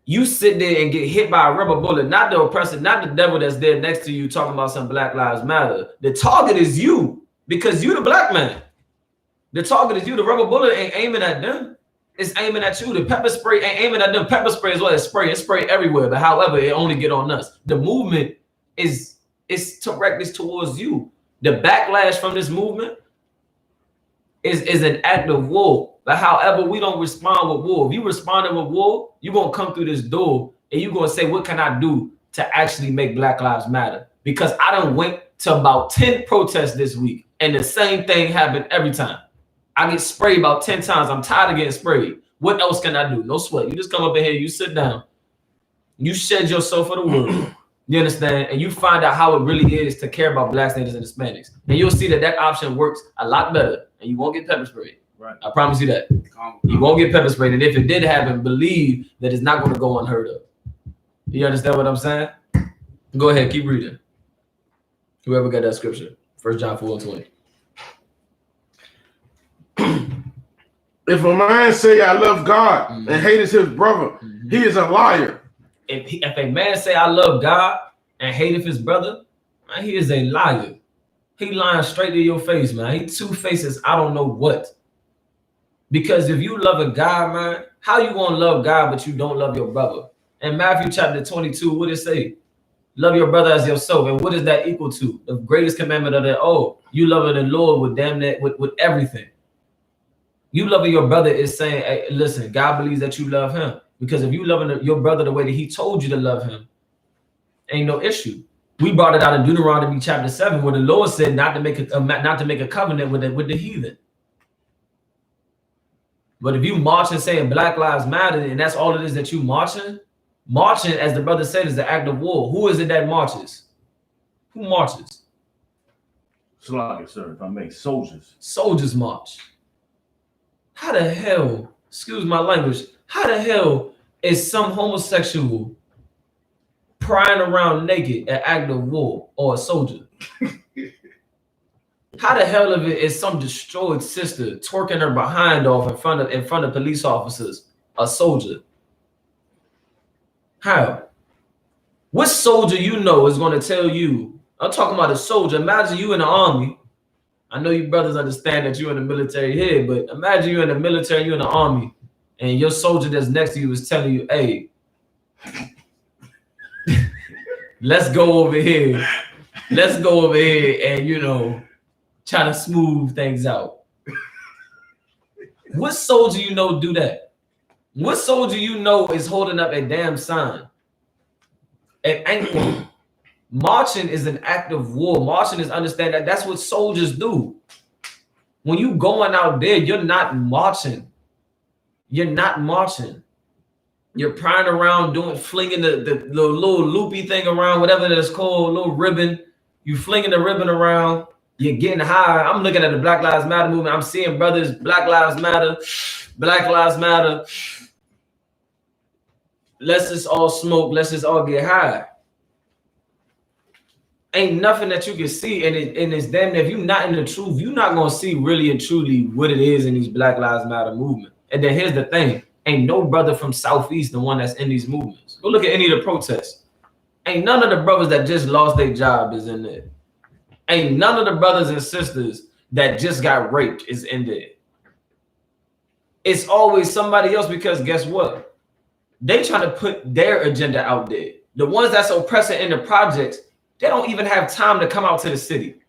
You sit there and get hit by a rubber bullet, not the oppressor, not the devil that's there next to you talking about some Black Lives Matter. The target is you because you the black man. The target is you. The rubber bullet ain't aiming at them. It's aiming at you. The pepper spray ain't aiming at them. Pepper spray is what it's spray. It's spray everywhere. But however, it only get on us. The movement is directed towards you. The backlash from this movement is an act of war. But however, we don't respond with war. If you responded with war, you're going to come through this door and you're going to say, what can I do to actually make Black Lives Matter? Because I done went to about 10 protests this week and the same thing happened every time. I get sprayed about 10 times. I'm tired of getting sprayed. What else can I do? No sweat. You just come up in here, you sit down, you shed yourself for the world. You understand? And you find out how it really is to care about blacks, natives, and Hispanics. And you'll see that option works a lot better and you won't get pepper sprayed. Right. I promise you that. You won't get pepper sprayed. And if it did happen, believe that it's not going to go unheard of. You understand what I'm saying? Go ahead, keep reading. Whoever got that scripture. 1 John 4 and 20. If a man say I love God and hateth his brother, he is a liar. If a man say I love God and hateth his brother, man, he is a liar. He lying straight to your face, man. He two faces, I don't know what. Because if you love a God, man, how you gonna love God but you don't love your brother? In Matthew chapter 22, what does it say? Love your brother as yourself. And what is that equal to? The greatest commandment of that, you loving the Lord with damn that with everything. You loving your brother is saying, hey, listen, God believes that you love him. Because if you loving your brother the way that he told you to love him, ain't no issue. We brought it out of Deuteronomy chapter 7, where the Lord said not to make a covenant with the heathen. But if you marching saying Black Lives Matter, and that's all it is that you marching, as the brother said, is the act of war. Who is it that marches? Who marches? Slaughter, sir, if I may. Soldiers. Soldiers march. How the hell, excuse my language, how the hell is some homosexual prying around naked an act of war or a soldier? How the hell of it is some destroyed sister twerking her behind off in front of police officers a soldier? How? What soldier you know is going to tell you? I'm talking about a soldier. Imagine you in the army. I know you brothers understand that you're in the military here, but imagine you're in the military, you're in the army, and your soldier that's next to you is telling you, hey, let's go over here. Let's go over here and, you know, try to smooth things out. What soldier you know do that? What soldier you know is holding up a damn sign? An ankle. Marching is an act of war. Marching is understand that that's what soldiers do. When you going out there, you're not marching. You're not marching. You're prying around, flinging the little loopy thing around, whatever that's called, little ribbon. You flinging the ribbon around. You're getting high. I'm looking at the Black Lives Matter movement. I'm seeing brothers, Black Lives Matter, Black Lives Matter. Let's just all smoke. Let's just all get high. Ain't nothing that you can see, and it's damn. If you're not in the truth, you're not gonna see really and truly what it is in these Black Lives Matter movement. And then here's the thing: ain't no brother from Southeast the one that's in these movements. Go look at any of the protests. Ain't none of the brothers that just lost their job is in there. Ain't none of the brothers and sisters that just got raped is in there. It's always somebody else, because guess what? They trying to put their agenda out there. The ones that's oppressing in the projects, they don't even have time to come out to the city.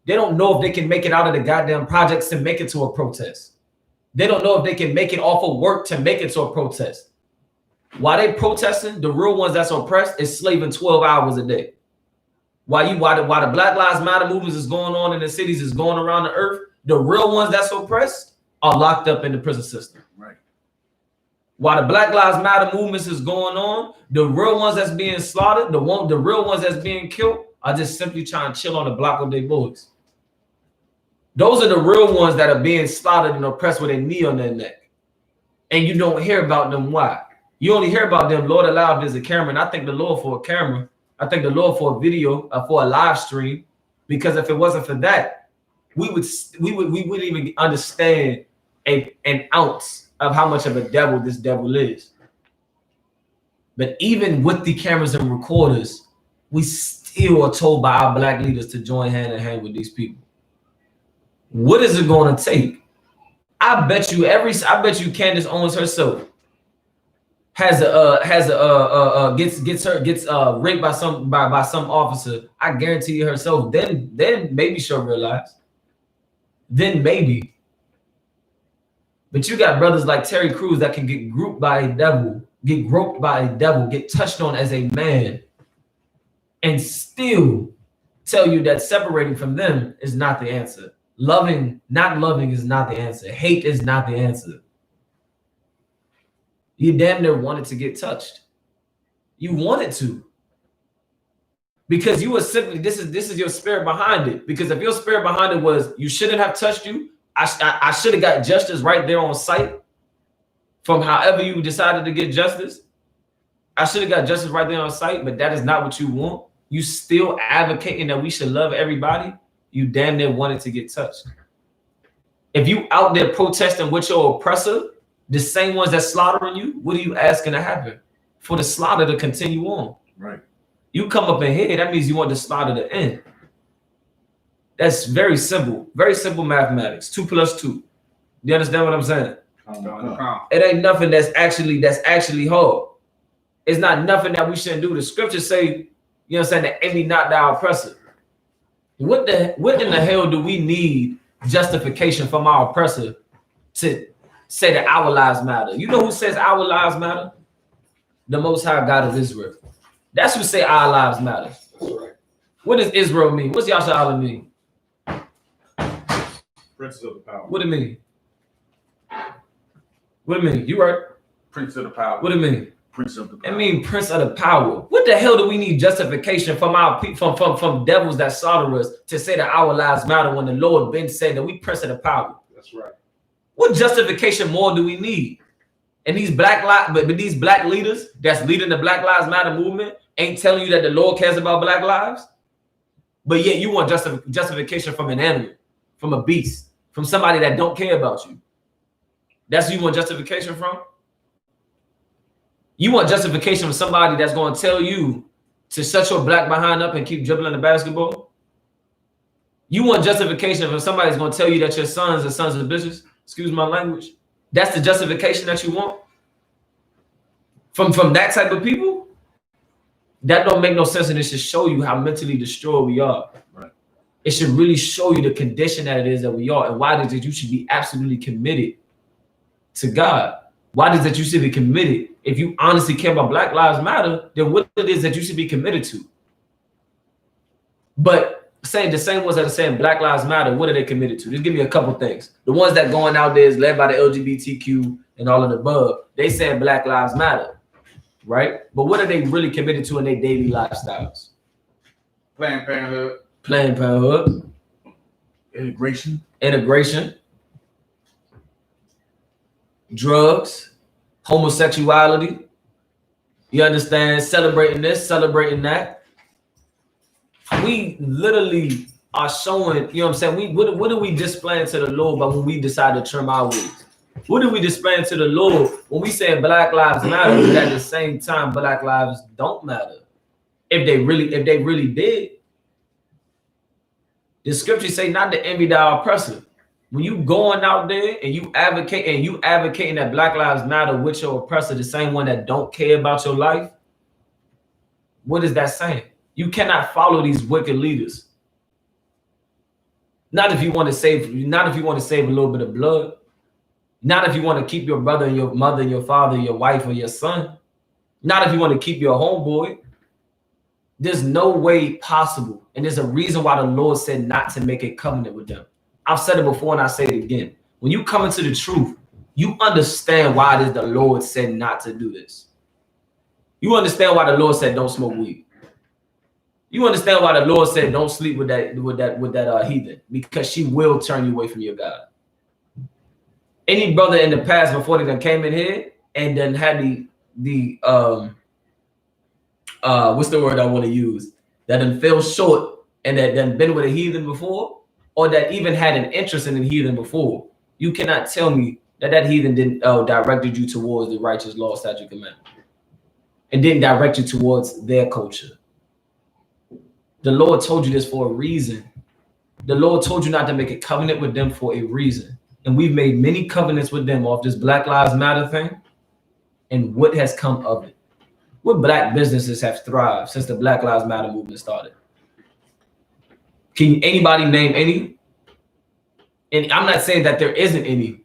They don't know if they can make it out of the goddamn projects to make it to a protest. They don't know if they can make it off of work to make it to a protest. While they protesting, the real ones that's oppressed is slaving 12 hours a day. While the Black Lives Matter movements is going on in the cities, is going around the earth, the real ones that's oppressed are locked up in the prison system. Right. While the Black Lives Matter movements is going on, the real ones that's being slaughtered, the real ones that's being killed are just simply trying to chill on the block with their boys. Those are the real ones that are being slaughtered and oppressed with a knee on their neck. And you don't hear about them. Why? You only hear about them, Lord allowed there's a camera. And I thank the Lord for a camera. I thank the Lord for a video, for a live stream. Because if it wasn't for that, we wouldn't even understand an ounce of how much of a devil this devil is. But even with the cameras and recorders, we still are told by our black leaders to join hand in hand with these people. What is it going to take? I bet you Candace Owens herself gets raped by some officer. I guarantee you herself. Then maybe she'll realize. Then maybe. But you got brothers like Terry Crews that can get groped by a devil, get touched on as a man, and still tell you that separating from them is not the answer. Not loving is not the answer. Hate is not the answer. You damn near wanted to get touched. You wanted to. Because you were simply, this is your spirit behind it. Because if your spirit behind it was, you shouldn't have touched you, I should have got justice right there on site from however you decided to get justice. I should have got justice right there on site, but that is not what you want. You still advocating that we should love everybody. You damn near wanted to get touched. If you out there protesting with your oppressor, the same ones that slaughtering you, what are you asking to happen? For the slaughter to continue on. Right. You come up in here, that means you want the slaughter to end. That's very simple mathematics. 2 + 2. You understand what I'm saying? It ain't nothing that's actually hard. It's not nothing that we shouldn't do. The scriptures say, you know what I'm saying, that enemy not thy oppressor. What in the hell do we need justification from our oppressor to say that our lives matter? You know who says our lives matter? The Most High God of Israel. That's who say our lives matter. That's right. What does Israel mean? What's YAHANNA mean? Princes of the power. What do it mean? What do it mean? You right. Prince of the power. What do it mean? Prince of the power. It mean Prince of the power. What the hell do we need justification from our people, from devils that slaughter us to say that our lives matter when the Lord been said that we Prince of the power? That's right. What justification more do we need? And these but these black leaders that's leading the Black Lives Matter movement ain't telling you that the Lord cares about black lives, but yet you want justification from an animal, from a beast, from somebody that don't care about you. That's who you want justification from? You want justification from somebody that's going to tell you to shut your black behind up and keep dribbling the basketball? You want justification if somebody's going to tell you that your sons are sons of bitches? Excuse my language. That's the justification that you want? From that type of people? That don't make no sense, and it should show you how mentally destroyed we are. Right. It should really show you the condition that it is that we are, and why it is you should be absolutely committed to God. Why is that you should be committed? If you honestly care about Black Lives Matter, then what it is that you should be committed to. But saying the same ones that are saying Black Lives Matter, what are they committed to? Just give me a couple things. The ones that going out there is led by the LGBTQ and all of the above. They saying Black Lives Matter. Right? But what are they really committed to in their daily lifestyles? Planned Parenthood. Planned Parenthood. Integration. Drugs. Homosexuality. You understand? Celebrating this, celebrating that. We literally are showing, you know what I'm saying? What are we displaying to the Lord but when we decide to trim our wigs? What are we displaying to the Lord when we say Black Lives Matter, but at the same time Black lives don't matter? If they really did. The scriptures say not to envy thy oppressor. When you going out there and you advocating that Black Lives Matter with your oppressor, the same one that don't care about your life, what is that saying? You cannot follow these wicked leaders. Not if you want to save a little bit of blood. Not if you want to keep your brother and your mother and your father, your wife or your son. Not if you want to keep your homeboy. There's no way possible. And there's a reason why the Lord said not to make a covenant with them. I've said it before and I say it again. When you come into the truth, you understand why it is the Lord said not to do this. You understand why the Lord said don't smoke weed. You understand why the Lord said don't sleep with that heathen, because she will turn you away from your God. Any brother in the past before they done came in here and then had what's the word I want to use, that done fell short and that done been with a heathen before, or that even had an interest in a heathen before, you cannot tell me that heathen didn't directed you towards the righteous law, statute, commandment, and didn't direct you towards their culture. The Lord told you this for a reason. The Lord told you not to make a covenant with them for a reason. And we've made many covenants with them off this Black Lives Matter thing. And what has come of it? What black businesses have thrived since the Black Lives Matter movement started? Can anybody name any? And I'm not saying that there isn't any,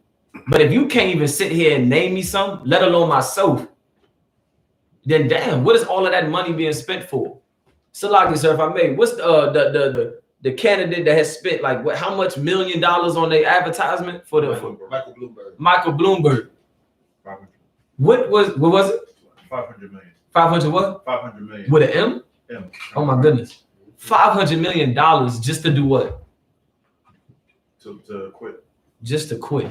but if you can't even sit here and name me some, let alone myself, then damn, what is all of that money being spent for? Salaki, sir, if I may, what's the candidate that has spent like how much $1 million on their advertisement for Michael Bloomberg? 500. What was it? 500 million. 500 what? 500 million. With an M? M. Oh my goodness. $500 million just to do what? To quit. Just to quit.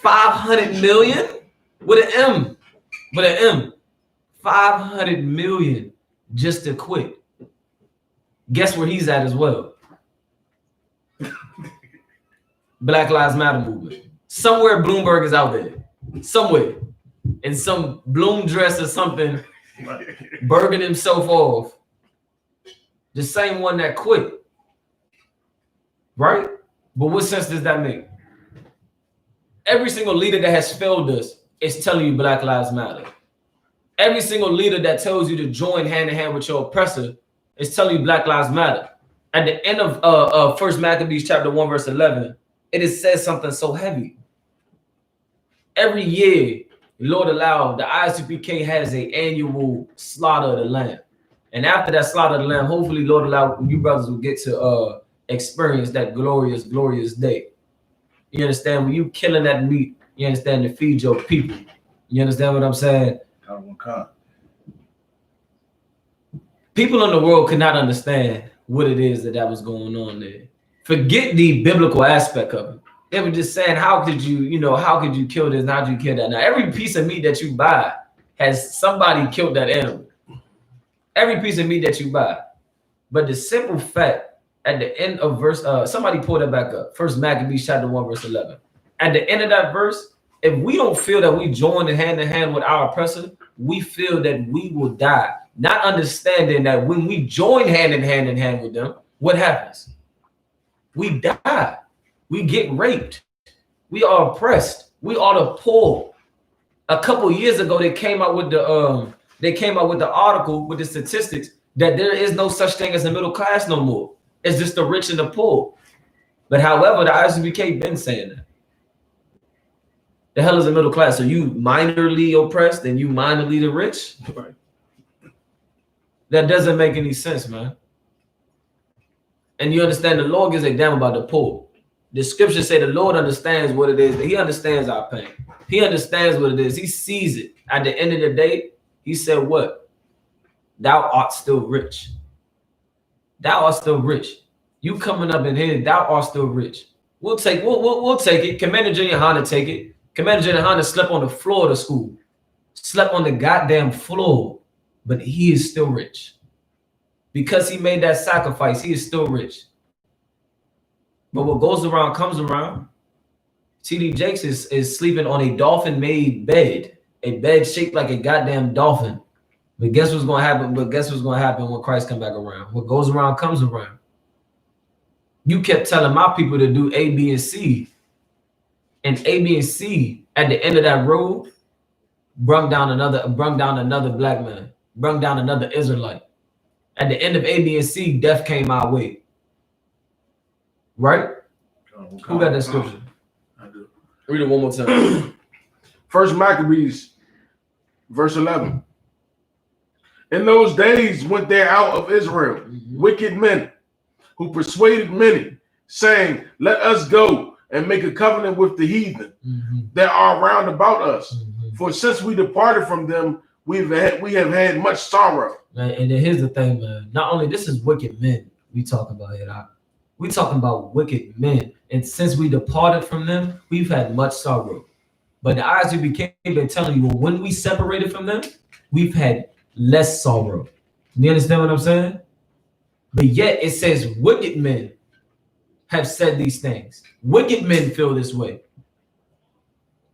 500 million with an M. With an M. 500 million just to quit. Guess where he's at as well? Black Lives Matter movement. Somewhere Bloomberg is out there. Somewhere. In some bloom dress or something, burging himself off. The same one that quit. Right? But what sense does that make? Every single leader that has failed us is telling you Black Lives Matter. Every single leader that tells you to join hand in hand with your oppressor is telling you Black Lives Matter. At the end of 1 Maccabees chapter 1 verse 11, it says something so heavy. Every year, Lord allow, the I.S.U.P.K has an annual slaughter of the lamb. And after that slaughter of the lamb, hopefully Lord allow you brothers will get to experience that glorious, glorious day. You understand? When you killing that meat, you understand, to feed your people. You understand what I'm saying? People in the world could not understand what it is that was going on there. Forget the biblical aspect of it. They were just saying, how could you kill this? How did you kill that? Now, every piece of meat that you buy has somebody killed that animal. Every piece of meat that you buy. But the simple fact, at the end of verse, somebody pull that back up. 1 Maccabees chapter 1 verse 11. At the end of that verse, if we don't feel that we join hand in hand with our oppressor, we feel that we will die not understanding that when we join hand in hand with them, what happens? We die. We get raped. We are oppressed. We are the poor. A couple years ago, they came out with the article with the statistics that there is no such thing as a middle class no more. It's just the rich and the poor. But however, the I.S.U.P.K been saying that. The hell is a middle class? Are you minorly oppressed and you minorly the rich? Right. That doesn't make any sense, man. And you understand the Lord gives a damn about the poor. The scriptures say the Lord understands what it is. He understands our pain. He understands what it is. He sees it. At the end of the day, he said what? Thou art still rich. Thou art still rich. You coming up in here, thou art still rich. We'll take it. Commander YAHANNA take it. Commander YAHANNA slept on the floor of the school. Slept on the goddamn floor. But he is still rich. Because he made that sacrifice, he is still rich. But what goes around comes around. T.D. Jakes is sleeping on a dolphin-made bed. A bed shaped like a goddamn dolphin. But guess what's going to happen? But guess what's going to happen when Christ come back around? What goes around comes around. You kept telling my people to do A, B, and C. And A, B, and C at the end of that road brung down another black man, brung down another Israelite. At the end of A, B, and C, death came our way. Right? Who got that scripture? I do. Read it one more time. First Maccabees, verse 11. In those days went there out of Israel wicked men who persuaded many, saying, let us go and make a covenant with the heathen that are round about us. For since we departed from them, we have had much sorrow. Man, and then here's the thing, man. Not only this is wicked men we talking about here. We talking about wicked men. And since we departed from them, we've had much sorrow. But the I.S.U.P.K been telling you, when we separated from them, we've had less sorrow. You understand what I'm saying? But yet it says wicked men have said these things. Wicked men feel this way.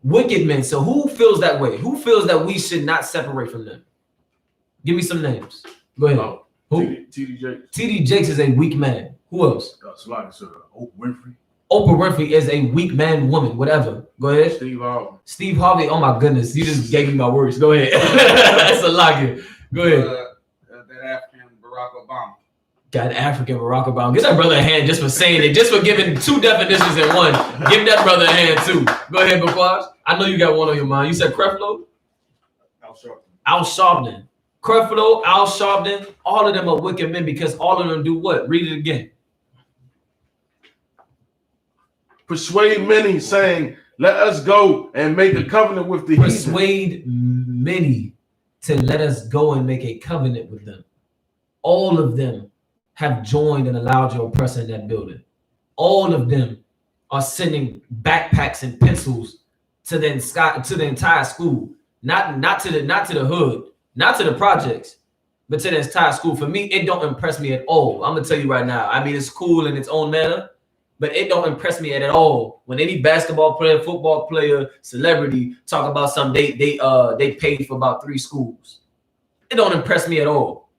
Wicked men. So who feels that way? Who feels that we should not separate from them? Give me some names. Go ahead. Who? T.D. Jakes. T.D. Jakes is a weak man. Who else? Oprah Winfrey. Oprah Winfrey is a weak man woman. Whatever. Go ahead. Steve Harvey. Steve Harvey. Oh my goodness. You just gave me my words. Go ahead. That's a lot here. Go ahead. That African Barack Obama. Got African Barack Obama. Give that brother a hand just for saying it. Just for giving two definitions in one. Give that brother a hand too. Go ahead, Baquaj. I know you got one on your mind. You said Creflo? Al Sharpton. Creflo, Al Sharpton, all of them are wicked men because all of them do what? Read it again. Persuade many, saying, let us go and make a covenant with the heathen. Persuade many to let us go and make a covenant with them. All of them have joined and allowed your oppressor in that building. All of them are sending backpacks and pencils to the entire school, not to the hood. Not to the projects, but to the entire school. For me, it don't impress me at all. I'm gonna tell you right now. I mean, it's cool in its own manner, but it don't impress me at all. When any basketball player, football player, celebrity talk about something, they paid for about 3 schools. It don't impress me at all.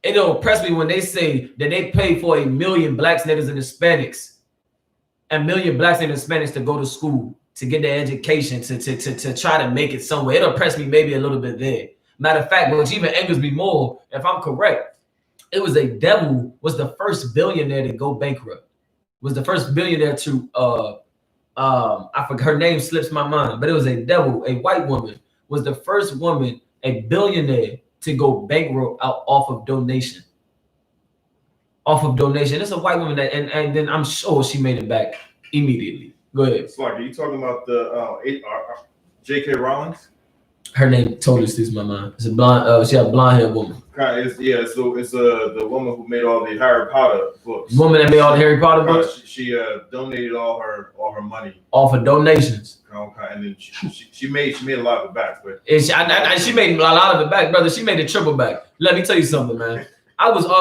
It don't impress me when they say that they pay for 1 million blacks, niggas, and Hispanics, 1 million blacks and Hispanics to go to school, to get their education, to try to make it somewhere. It'll impress me maybe a little bit there. Matter of fact, which even angers me more, if I'm correct, it was a devil was the first billionaire to go bankrupt. Was the first billionaire to I forgot her name slips my mind, but it was a devil, a white woman was the first woman, a billionaire to go bankrupt off of donation. Off of donation. It's a white woman that and then I'm sure she made it back immediately. Go ahead. It's like, are you talking about the J.K. Rowling's? Her name totally slips my mind. It's a blonde. She had a blonde haired woman. It's the woman who made all the Harry Potter books. The woman that made all the Harry Potter books. She donated all her money. All for donations. Okay, and then she made a lot of it back. But she made a lot of it back, brother. She made it triple back. Let me tell you something, man. I wasn't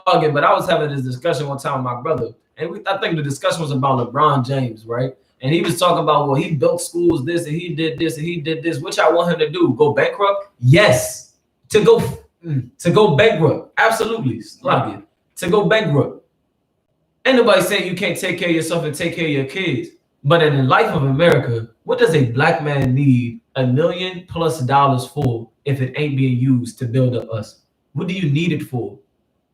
arguing, but I was having this discussion one time with my brother, and I think the discussion was about LeBron James, right? And he was talking about, well, he built schools, this, and he did this, and he did this. Which I want him to do? Go bankrupt? Yes. To go To go bankrupt. Absolutely. Like it. To go bankrupt. Ain't nobody saying you can't take care of yourself and take care of your kids. But in the life of America, what does a black man need $1 million+ for if it ain't being used to build up us? What do you need it for?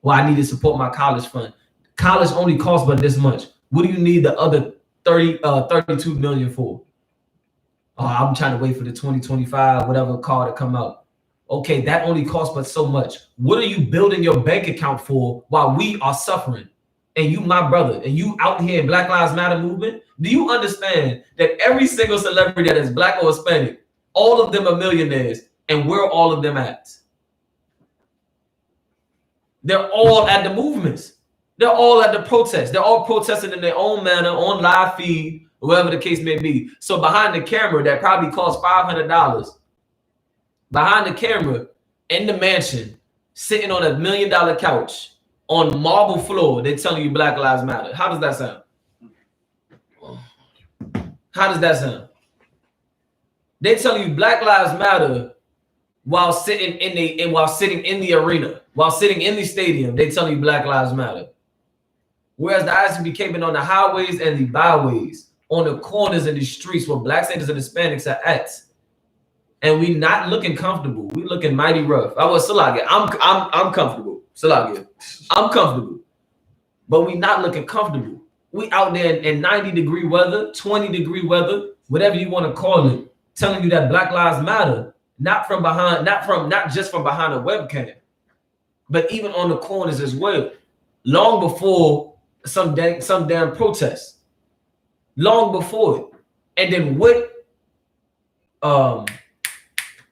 Well, I need to support my college fund. College only costs but this much. What do you need the other 32 million for? Oh, I'm trying to wait for the 2025 whatever car to come out. Okay, that only costs but so much. What are you building your bank account for while we are suffering? And you, my brother, and you out here in Black Lives Matter movement, do you understand that every single celebrity that is black or Hispanic, all of them are millionaires, and where all of them at? They're all at the movements. They're all at the protests. They're all protesting in their own manner, on live feed, whatever the case may be. So behind the camera, that probably costs $500. Behind the camera, in the mansion, sitting on $1 million couch, on marble floor, they're telling you Black Lives Matter. How does that sound? How does that sound? They're telling you Black Lives Matter while sitting in the arena, while sitting in the stadium. They tell you Black Lives Matter. Whereas the I.S.U.P.K been on the highways and the byways, on the corners and the streets where blacks and Hispanics are at, and we not looking comfortable. We looking mighty rough. I was Salagi. I'm comfortable. Salagi. I'm comfortable. But we not looking comfortable. We out there in 90-degree weather, 20-degree weather, whatever you want to call it, telling you that Black Lives Matter, not just from behind a webcam, but even on the corners as well. Long before some damn protests. Long before it. And then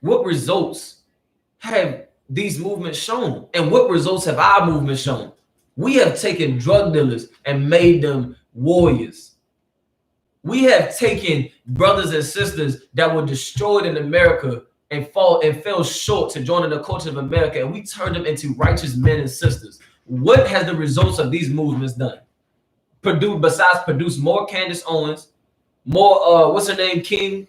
what results have these movements shown? And what results have our movement shown? We have taken drug dealers and made them warriors. We have taken brothers and sisters that were destroyed in America and fell short to join in the culture of America, and we turned them into righteous men and sisters. What has the results of these movements done? Besides produce more Candace Owens, more what's her name, King,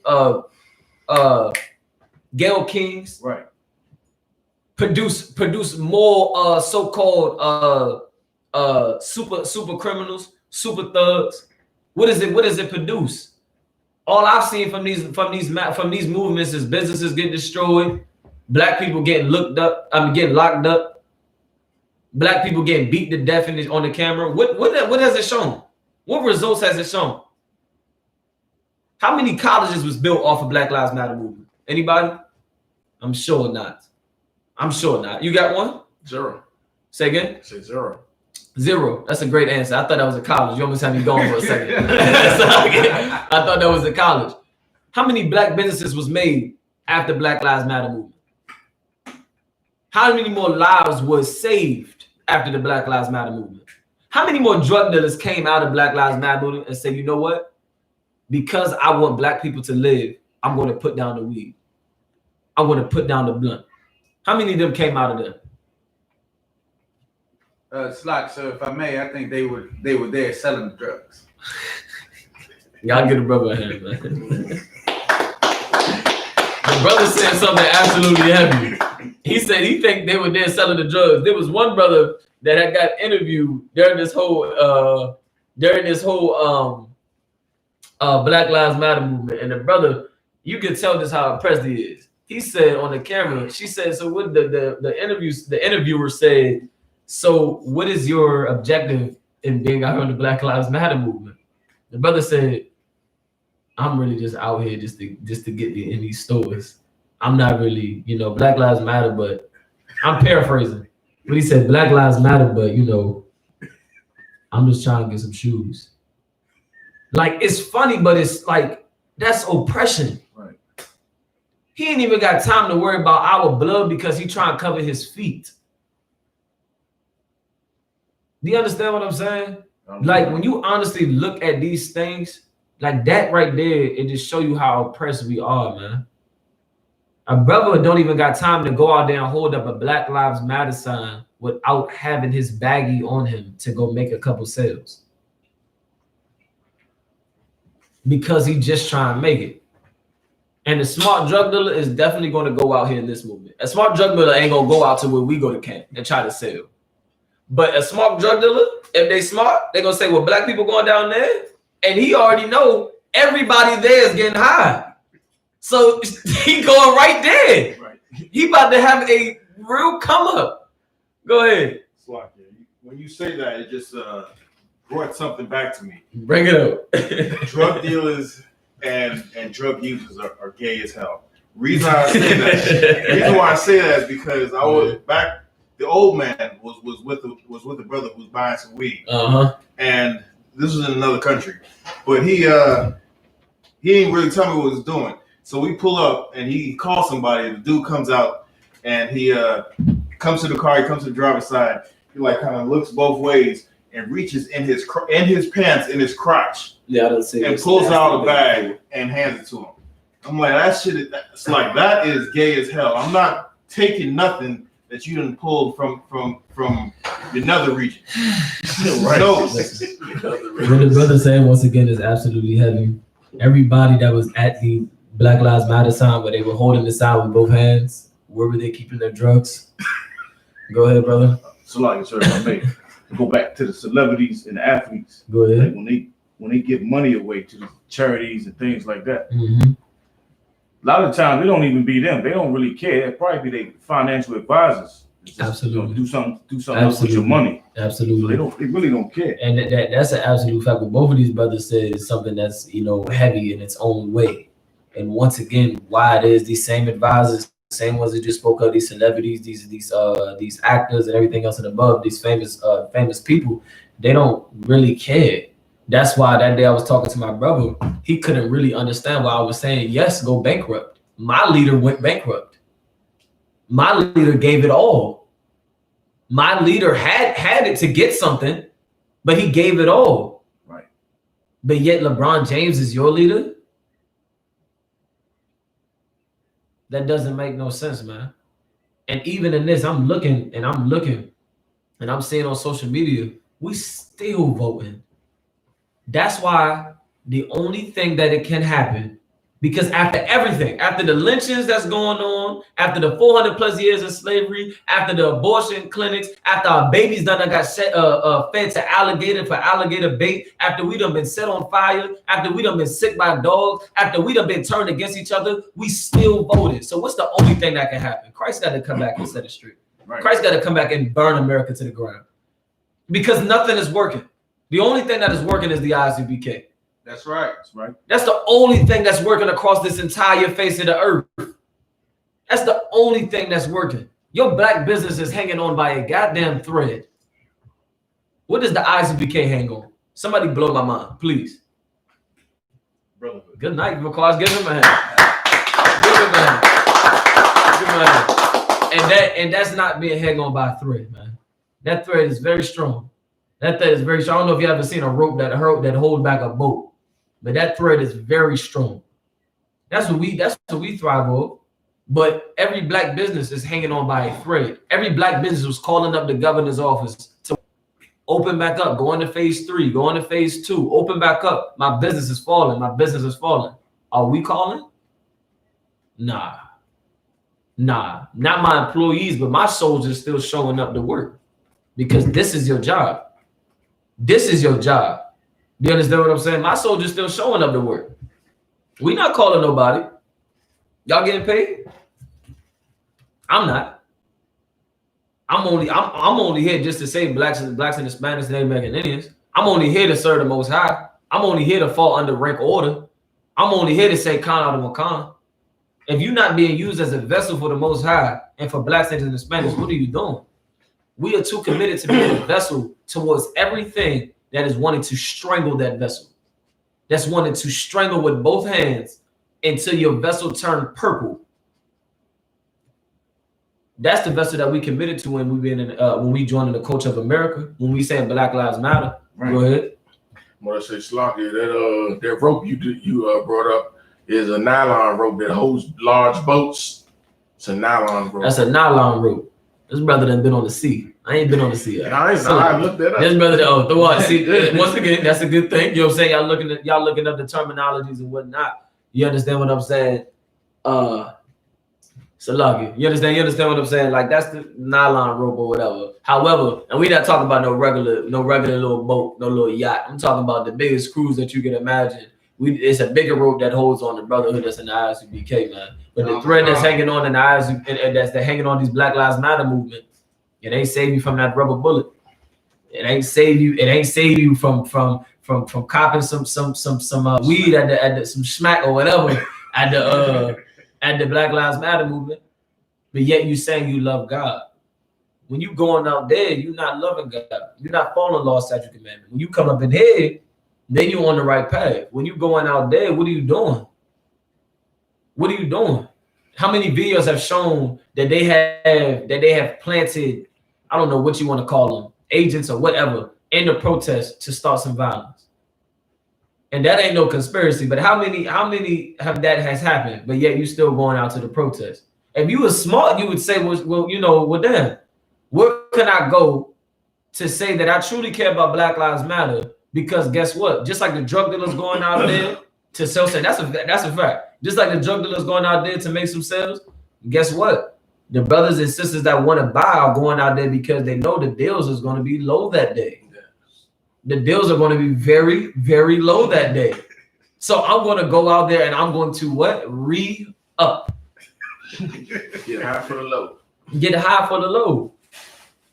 Gail Kings, right? Produce more so-called super criminals, super thugs. What does it produce? All I've seen from these movements is businesses get destroyed, black people getting getting locked up, black people getting beat to death on the camera. What has it shown? What results has it shown? How many colleges was built off of Black Lives Matter movement? Anybody? I'm sure not. I'm sure not. You got one? 0. Say again? Say 0. 0. That's a great answer. I thought that was a college. You almost had me going for a second. I thought that was a college. How many black businesses was made after Black Lives Matter movement? How many more lives was saved after the Black Lives Matter movement? How many more drug dealers came out of Black Lives Matter movement and said, you know what? Because I want black people to live, I'm going to put down the weed. I'm going to put down the blunt. How many of them came out of there? Slack, so if I may, I think they were there selling the drugs. Y'all get a brother a hand, man. The brother said something absolutely heavy. He said he think they were there selling the drugs. There was one brother that had got interviewed during this whole Black Lives Matter movement, and the brother, you can tell just how impressed he is. He said on the camera, she said, so what the interviewer said, so what is your objective in being out here on the Black Lives Matter movement? The brother said, I'm really just out here just to get in these stores. I'm not really, Black Lives Matter, but I'm paraphrasing. But he said, Black Lives Matter, but I'm just trying to get some shoes. Like, it's funny, but it's like, that's oppression. Right. He ain't even got time to worry about our blood because he trying to cover his feet. Do you understand what I'm saying? Like, when you honestly look at these things, like that right there, it just show you how oppressed we are, man. A brother don't even got time to go out there and hold up a Black Lives Matter sign without having his baggie on him to go make a couple sales. Because he just trying to make it. And the smart drug dealer is definitely going to go out here in this movement. A smart drug dealer ain't going to go out to where we go to camp and try to sell. But a smart drug dealer, if they smart, they're going to say, well, black people going down there. And he already know everybody there is getting high. So he going right there. Right. He about to have a real come up. Go ahead. When you say that, it just brought something back to me. Bring it up. Drug dealers and drug users are gay as hell. Reason why I say that is because I was back. The old man was with a brother who was buying some weed, and this was in another country, but he didn't really tell me what he was doing. So we pull up and he calls somebody. The dude comes out and he comes to the car. He comes to the driver's side. He like kind of looks both ways and reaches in his pants in his crotch. Yeah, I don't see. And pulls out a bag and hands it to him. I'm like, that shit. It's like that is gay as hell. I'm not taking nothing that you done pulled from another region. Right. No. What the brother said once again is absolutely heavy. Everybody that was at the Black Lives Matter sign where they were holding the sign with both hands, where were they keeping their drugs? Go ahead, brother. So like, sir, I may go back to the celebrities and the athletes. Go ahead. Like when they give money away to the charities and things like that. Mm-hmm. A lot of the time, they don't even be them. They don't really care. It'd probably be their financial advisors. Absolutely. Do something else with your money. Absolutely. So they really don't care. And that's an absolute fact. What both of these brothers said is something that's, heavy in its own way. And once again, why it is these same advisors, same ones that just spoke of, these celebrities, these actors and everything else and above, these famous people, they don't really care. That's why that day I was talking to my brother. He couldn't really understand why I was saying, yes, go bankrupt. My leader went bankrupt. My leader gave it all. My leader had it to get something, but he gave it all. Right. But yet LeBron James is your leader? That doesn't make no sense, man. And even in this, I'm looking and I'm seeing on social media, we still voting. That's why the only thing that it can happen, because after everything, after the lynchings that's going on, after the 400 plus years of slavery, after the abortion clinics, after our babies done got fed to alligator for alligator bait, after we done been set on fire, after we done been sick by dogs, after we done been turned against each other, we still voted. So what's the only thing that can happen? Christ got to come back and set it straight. Right. Christ got to come back and burn America to the ground because nothing is working. The only thing that is working is the I.S.U.P.K. That's right. That's the only thing that's working across this entire face of the earth. That's the only thing that's working. Your black business is hanging on by a goddamn thread. What does the I.S.U.P.K. hang on? Somebody blow my mind, please. Brotherhood. Good night, because give him a hand. Give him a hand. Give him a hand. And that's not being hung on by a thread, man. That thread is very strong. That thread is very strong. I don't know if you ever seen a rope that holds back a boat, but that thread is very strong. That's what we thrive on. But every black business is hanging on by a thread. Every black business was calling up the governor's office to open back up, go into phase 3, go into phase 2, open back up. My business is falling. My business is falling. Are we calling? Nah, not my employees, but my soldiers still showing up to work because this is your job. This is your job. Do you understand what I'm saying? My soldiers still showing up to work. We not calling nobody. Y'all getting paid? I'm not. I'm only here just to save blacks and Hispanics and American Indians. I'm only here to serve the Most High. I'm only here to fall under rank order. I'm only here to say Khan out of Makan. If you're not being used as a vessel for the Most High and for blacks and Hispanics, what are you doing? We are too committed to being a vessel towards everything that is wanting to strangle that vessel. That's wanting to strangle with both hands until your vessel turned purple. That's the vessel that we committed to when we joined in the culture of America. When we say Black Lives Matter. Right. Go ahead. What I say, Slocky, that rope you brought up is a nylon rope that holds large boats. It's a nylon rope. That's a nylon rope. This brother done been on the sea. I ain't been on the sea. I looked that up. This brother, see, once again, that's a good thing. You know what I'm saying? Y'all looking up the terminologies and whatnot. You understand what I'm saying? Salagi. You understand? You understand what I'm saying? Like that's the nylon rope or whatever. However, and we not talking about no regular little boat, no little yacht. I'm talking about the biggest cruise that you can imagine. It's a bigger rope that holds on the brotherhood that's in the I.S.U.P.K, man. But the thread that's hanging on in the I.S.U.P, and that's hanging on these Black Lives Matter movement, it ain't save you from that rubber bullet. It ain't save you. It ain't save you from copping some weed at the some smack or whatever at the Black Lives Matter movement. But yet you saying you love God. When you going out there, you're not loving God. You're not following law, statute, commandment. When you come up in here, then you're on the right path. When you going out there, what are you doing? What are you doing? How many videos have shown that they have planted, I don't know what you want to call them, agents or whatever, in the protest to start some violence? And that ain't no conspiracy, but how many have that has happened, but yet you still going out to the protest? If you were smart, you would say, well, you know, well, then, where can I go to say that I truly care about Black Lives Matter? Because guess what? Just like the drug dealers going out there to sell, that's a fact. Just like the drug dealers going out there to make some sales, guess what? The brothers and sisters that want to buy are going out there because they know the deals is going to be low that day. The deals are going to be very, very low that day. So I'm going to go out there and I'm going to what? Re-up. Get high for the low. Get high for the low.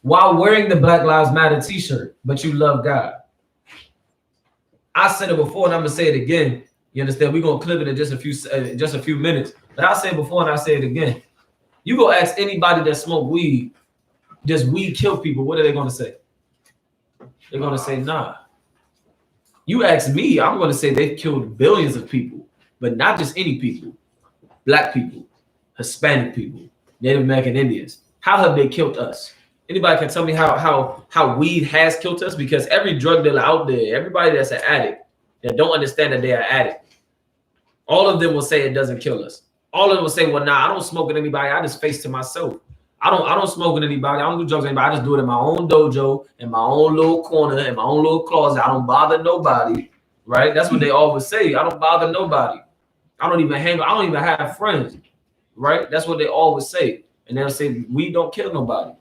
While wearing the Black Lives Matter t-shirt, but you love God. I said it before and I'm going to say it again. You understand? We're going to clip it in just a few minutes. But I said it before and I say it again. You go ask anybody that smoke weed, does weed kill people? What are they going to say? They're going to say, nah. You ask me, I'm going to say they've killed billions of people, but not just any people. Black people, Hispanic people, Native American Indians. How have they killed us? Anybody can tell me how weed has killed us? Because every drug dealer out there, everybody that's an addict, that don't understand that they are addict, all of them will say it doesn't kill us. All of them will say, well, nah, I don't smoke with anybody. I just face to myself. I don't smoke with anybody. I don't do drugs with anybody. I just do it in my own dojo, in my own little corner, in my own little closet. I don't bother nobody, right? That's what they always say. I don't bother nobody. I don't even hang. I don't even have friends, right? That's what they always say. And they'll say, weed don't kill nobody.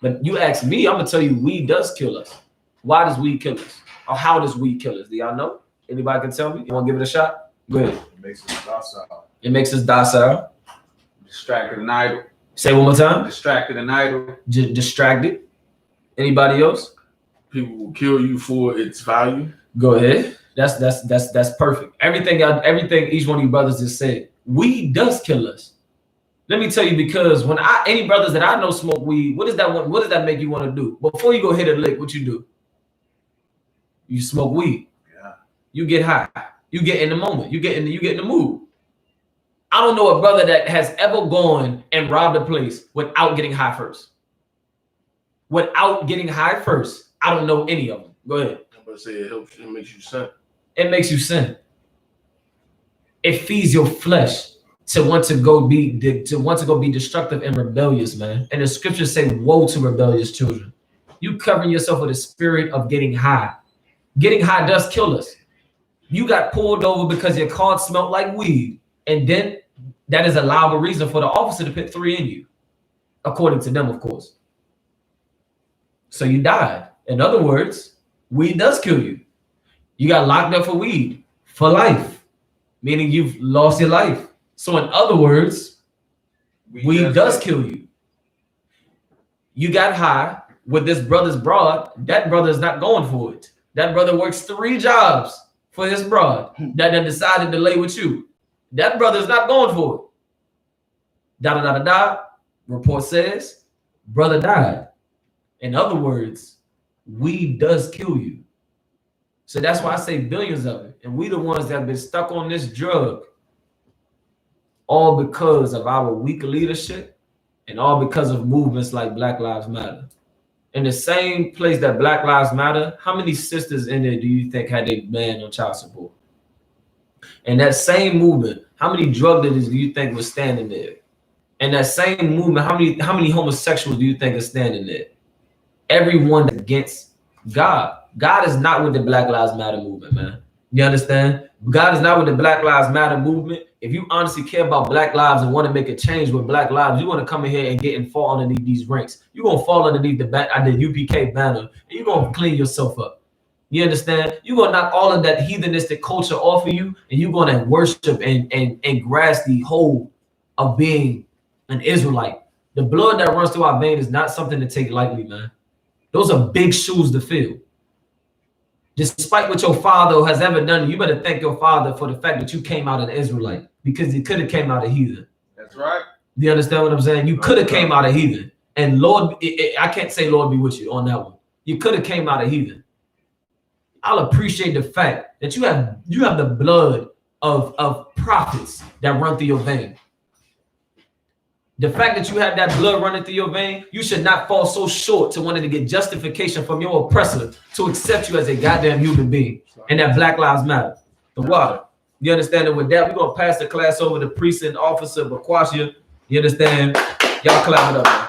But you ask me, I'm going to tell you, weed does kill us. Why does weed kill us? Or how does weed kill us? Do y'all know? Anybody can tell me? You want to give it a shot? Go ahead. It makes us docile. It makes us docile. Distracted and idle. Say it one more time. Distracted and idle. Distracted. Anybody else? People will kill you for its value. Go ahead. That's perfect. Everything each one of you brothers just said. Weed does kill us. Let me tell you, because when any brothers that I know smoke weed, what does that make you want to do? Before you go hit a lick, what you do? You smoke weed. Yeah. You get high. You get in the moment. You get in the mood. I don't know a brother that has ever gone and robbed a place without getting high first. Without getting high first. I don't know any of them. Go ahead. I'm going to say it helps. It makes you sin. It makes you sin. It feeds your flesh to want to go be destructive and rebellious, man. And the scriptures say, woe to rebellious children. You covering yourself with a spirit of getting high. Getting high does kill us. You got pulled over because your car smelled like weed. And then that is a liable reason for the officer to put 3 in you. According to them, of course. So you died. In other words, weed does kill you. You got locked up for weed for life. Meaning you've lost your life. So in other words, weed does kill you. You got high with this brother's broad. That brother is not going for it. That brother works 3 jobs for his broad that then decided to lay with you. That brother is not going for it. Report says, brother died. In other words, weed does kill you. So that's why I say billions of it. And we the ones that have been stuck on this drug. All because of our weak leadership and all because of movements like Black Lives Matter. In the same place that Black Lives Matter, how many sisters in there do you think had a man on child support? And that same movement, how many drug dealers do you think was standing there? And that same movement, how many homosexuals do you think are standing there? Everyone against God. God is not with the Black Lives Matter movement, man. You understand? God is not with the Black Lives Matter movement if you honestly care about Black lives and want to make a change with Black lives, you want to come in here and get and fall underneath these ranks. You're gonna fall underneath the UPK banner, and you're gonna clean yourself up. You understand? You're gonna knock all of that heathenistic culture off of you, and you're gonna worship and grasp the whole of being an Israelite. The blood that runs through our veins is not something to take lightly, man. Those are big shoes to fill. Despite what your father has ever done, you better thank your father for the fact that you came out an Israelite, because he could have came out a heathen. That's right. Do you understand what I'm saying? You could have came out a heathen, and Lord, I can't say Lord be with you on that one. You could have came out a heathen. I'll appreciate the fact that you have the blood of prophets that run through your vein. The fact that you have that blood running through your vein, you should not fall so short to wanting to get justification from your oppressor to accept you as a goddamn human being, and that Black Lives Matter. The water. You understand? And with that, we're gonna pass the class over to Precinct Officer Bakwasha. You understand? Y'all clap it up, man.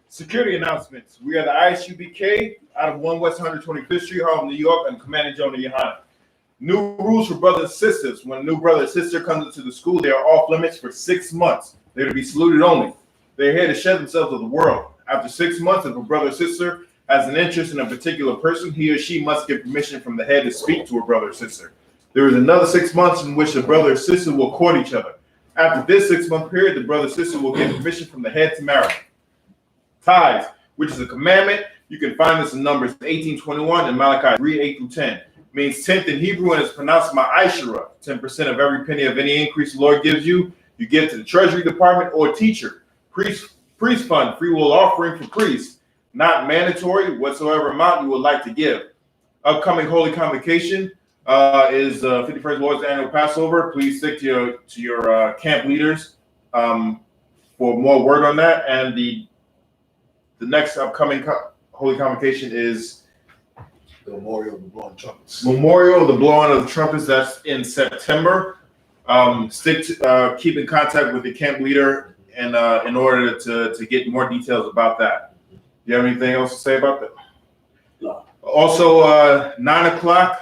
Security announcements. We are the I.S.U.P.K out of 1 West 125th Street, Harlem, New York, and Commanding General YAHANNA. New rules for brothers and sisters. When a new brother or sister comes into the school, they are off limits for 6 months. They're to be saluted only. They're here to shed themselves of the world. After 6 months, if a brother or sister has an interest in a particular person, he or she must get permission from the head to speak to a brother or sister. There is another 6 months in which the brother or sister will court each other. After this 6-month period, the brother or sister will get permission from the head to marry. Tithes, which is a commandment. You can find this in Numbers 18:21 and Malachi 3:8-10. Means tenth in Hebrew, and it's pronounced ma'ashara. 10% of every penny of any increase the Lord gives you, you give to the Treasury Department or teacher. Priest fund, free will offering for priests. Not mandatory, whatsoever amount you would like to give. Upcoming Holy Convocation is 51st Lord's Annual Passover. Please stick to your camp leaders for more word on that. And the next upcoming Holy Convocation is The Memorial of the Blowing Trumpets. Memorial of the Blowing of the Trumpets. That's in September. Keep in contact with the camp leader and in order to get more details about that. Do you have anything else to say about that? No. Also, 9 o'clock,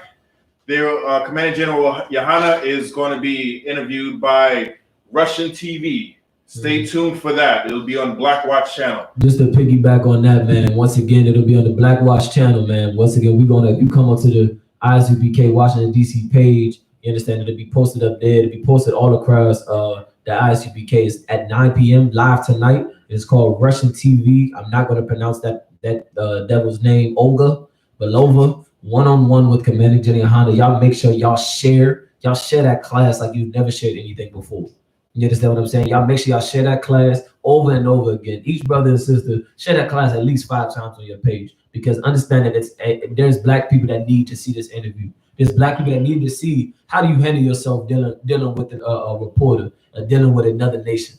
Commanding General YAHANNA is going to be interviewed by Russian TV. Stay tuned for that. It'll be on Black Watch channel. Just to piggyback on that, man. Once again, it'll be on the Black Watch channel, man. Once again, you come onto the ISUPK Washington DC page. You understand? It'll be posted up there. It'll be posted all across the ISUPK. Is at 9 p.m. live tonight. It's called Russian TV. I'm not going to pronounce that devil's name. Olga Belova, one-on-one with Commanding General YAHANNA. Y'all make sure y'all share that class like you've never shared anything before. You understand what I'm saying? Y'all make sure y'all share that class over and over again. Each brother and sister, share that class at least 5 times on your page, because understand that there's Black people that need to see this interview. There's Black people that need to see how do you handle yourself dealing with a reporter, dealing with another nation.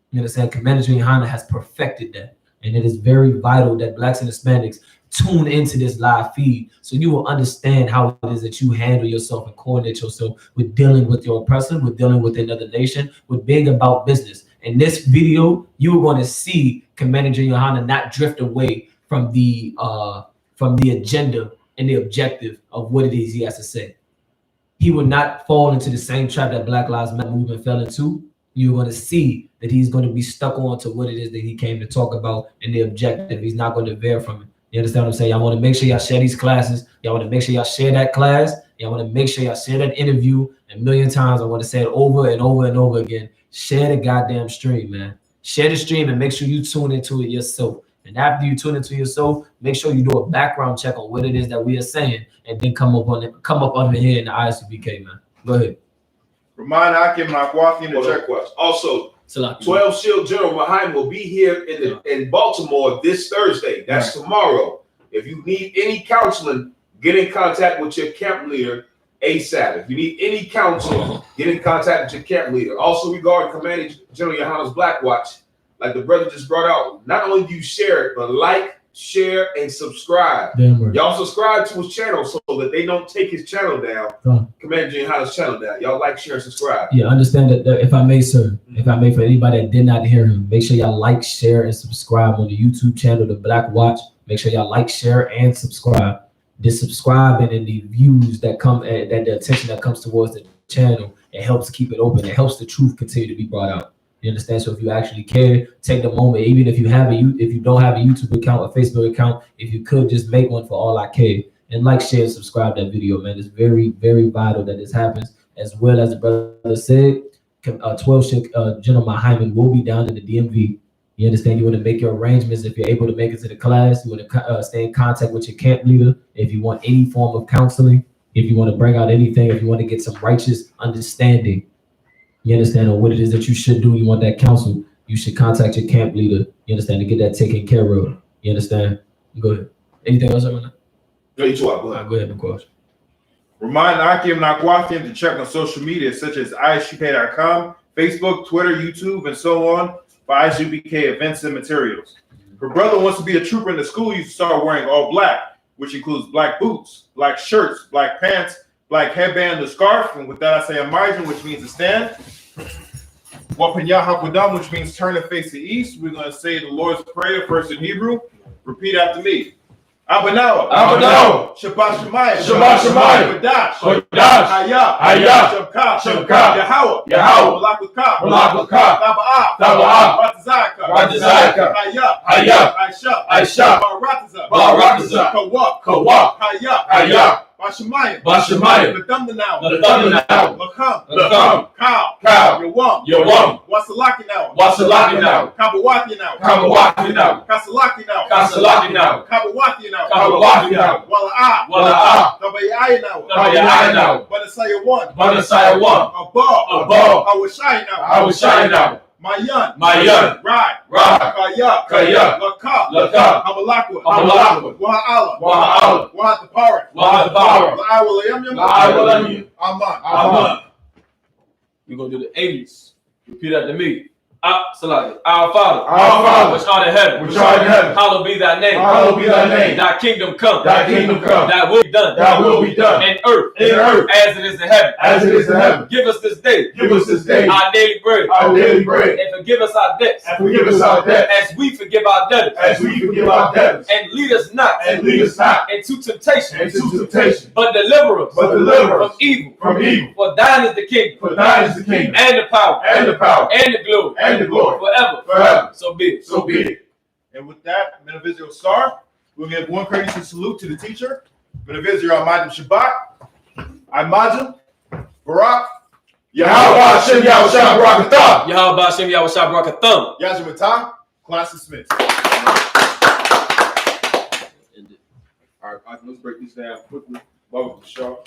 You understand? Commander YAHANNA has perfected that, and it is very vital that Blacks and Hispanics tune into this live feed so you will understand how it is that you handle yourself and coordinate yourself with dealing with your oppressor, with dealing with another nation, with being about business. In this video, you are going to see Commander YAHANNA not drift away from the agenda and the objective of what it is he has to say. He will not fall into the same trap that Black Lives Matter movement fell into. You're going to see that he's going to be stuck on to what it is that he came to talk about and the objective. He's not going to veer from it. You understand what I'm saying? Y'all want to make sure y'all share these classes. Y'all want to make sure y'all share that class. Y'all want to make sure y'all share that interview a million times. I want to say it over and over and over again. Share the goddamn stream, man. Share the stream and make sure you tune into it yourself. And after you tune into yourself, make sure you do a background check on what it is that we are saying, and then come up under here in the ISUPK, man. Go ahead. Remind Akim Makwathi Well, check. also, Salaki. 12 Shield General Mahaim will be here in Baltimore this Thursday. That's tomorrow. If you need any counseling, get in contact with your camp leader ASAP. If you need any counseling, get in contact with your camp leader. Also, regarding Commanding General YAHANNA's Black Watch, like the brother just brought out, not only do you share it, but like, share, and subscribe. Y'all subscribe to his channel so that they don't take his channel down. Commanding YAHANNA's channel down. Y'all like, share, and subscribe. Yeah, understand that, if I may, sir, if I may, for anybody that did not hear him, make sure y'all like, share, and subscribe on the YouTube channel, The Black Watch. Make sure y'all like, share, and subscribe. the subscribing and the views that come, that the attention that comes towards the channel, it helps keep it open. It helps the truth continue to be brought out. You understand? So if you actually care, take the moment, even if you don't have a YouTube account, a Facebook account, if you could just make one for all I care, and like, share, and subscribe that video, man. It's very, very vital that this happens. As well as the brother said, 12 General Hyman will be down in the DMV. You understand? You want to make your arrangements if you're able to make it to the class. You want to stay in contact with your camp leader if you want any form of counseling. If you want to bring out anything, if you want to get some righteous understanding, you understand, or what it is that you should do, you want that counsel, you should contact your camp leader, you understand, to get that taken care of. You understand? Go ahead. Anything else on that? No, you too. Go ahead. Go ahead, of course. Remind Akim Nakwafian to check on social media such as ISUPK.com, Facebook, Twitter, YouTube, and so on for I.S.U.P.K events and materials. Her brother wants to be a trooper in the school. You start wearing all black, which includes black boots, black shirts, black pants, black headband, the scarf. And with that, I say Amijin, which means to stand. Wapanya Hakwadam, which means turn and face the east. We're going to say the Lord's Prayer first in Hebrew. Repeat after me. Abanawa. Abanawa. Shabbat Shemayim. Shabbat Shemayim. Badash. Badash. Hayah. Hayah. Shabka. Shabka. Yahweh. Yahweh. Malakaka. Malakaka. Taba'ah. Taba'ah. Ratazaka. Ratazaka. Hayah. Hayah. Aisha. Aisha. Barataza. Barataza. Kawak. Kawak. Hayah. Hayah. Bashemayim. Bashemayim. Ladamdanao. Ladamdanao. Lakam. Lakam. Cow. Cow. Yawam. Yawam. Wasalaki now. Wasalaki now. Kabawati now. Kabawati now. Kasalaki now. Kasalaki now. Kabawati now. Kabawati now. Wala'a. Wala'a. Kabayai now. Kabayai now. Banasaya 1. Banasaya 1. Above. Above. Awashai now. Awashai now. Mayan. Mayan. Right. Right. Kaya. Kaya. Laka. Laka. Hamalakwa. Hamalakwa. Waha'ala. Waha'ala. Wahatapara. Wahatapara. La'awalayamyam. La'awalayamyam. Aman. Aman. We're going to do the 80s. Repeat after me. Salaki. Our Father, which art in heaven, hallowed be thy name. Hallowed be thy name. Thy kingdom come. Thy kingdom come. Thy will be done. Thy will be done. In earth. As it is in heaven. As it is in heaven. Give us this day. Give us this day. Our daily bread. Our daily bread. And forgive us our debts. And forgive us our debts. As we forgive our debtors. As we forgive our debtors. And lead us not. And lead us not. Into temptation. Into temptation. But deliver us. But deliver us. From evil. From evil. For thine is the kingdom. For thine is the kingdom. And the power. And the power. And the glory. And the glory. Forever. Forever. So be it. So be it. And with that, Menavizio Star, we'll give one courteous salute to the teacher. Menavizio Ahmad Shabbat. Imagine. Barak. Yahweh Hashem Yahushua Barakatah. Yahweh Hashem Yahushua Barakatah. Yajamatah. Class dismissed. All right, let's break this down quickly. Welcome to the show.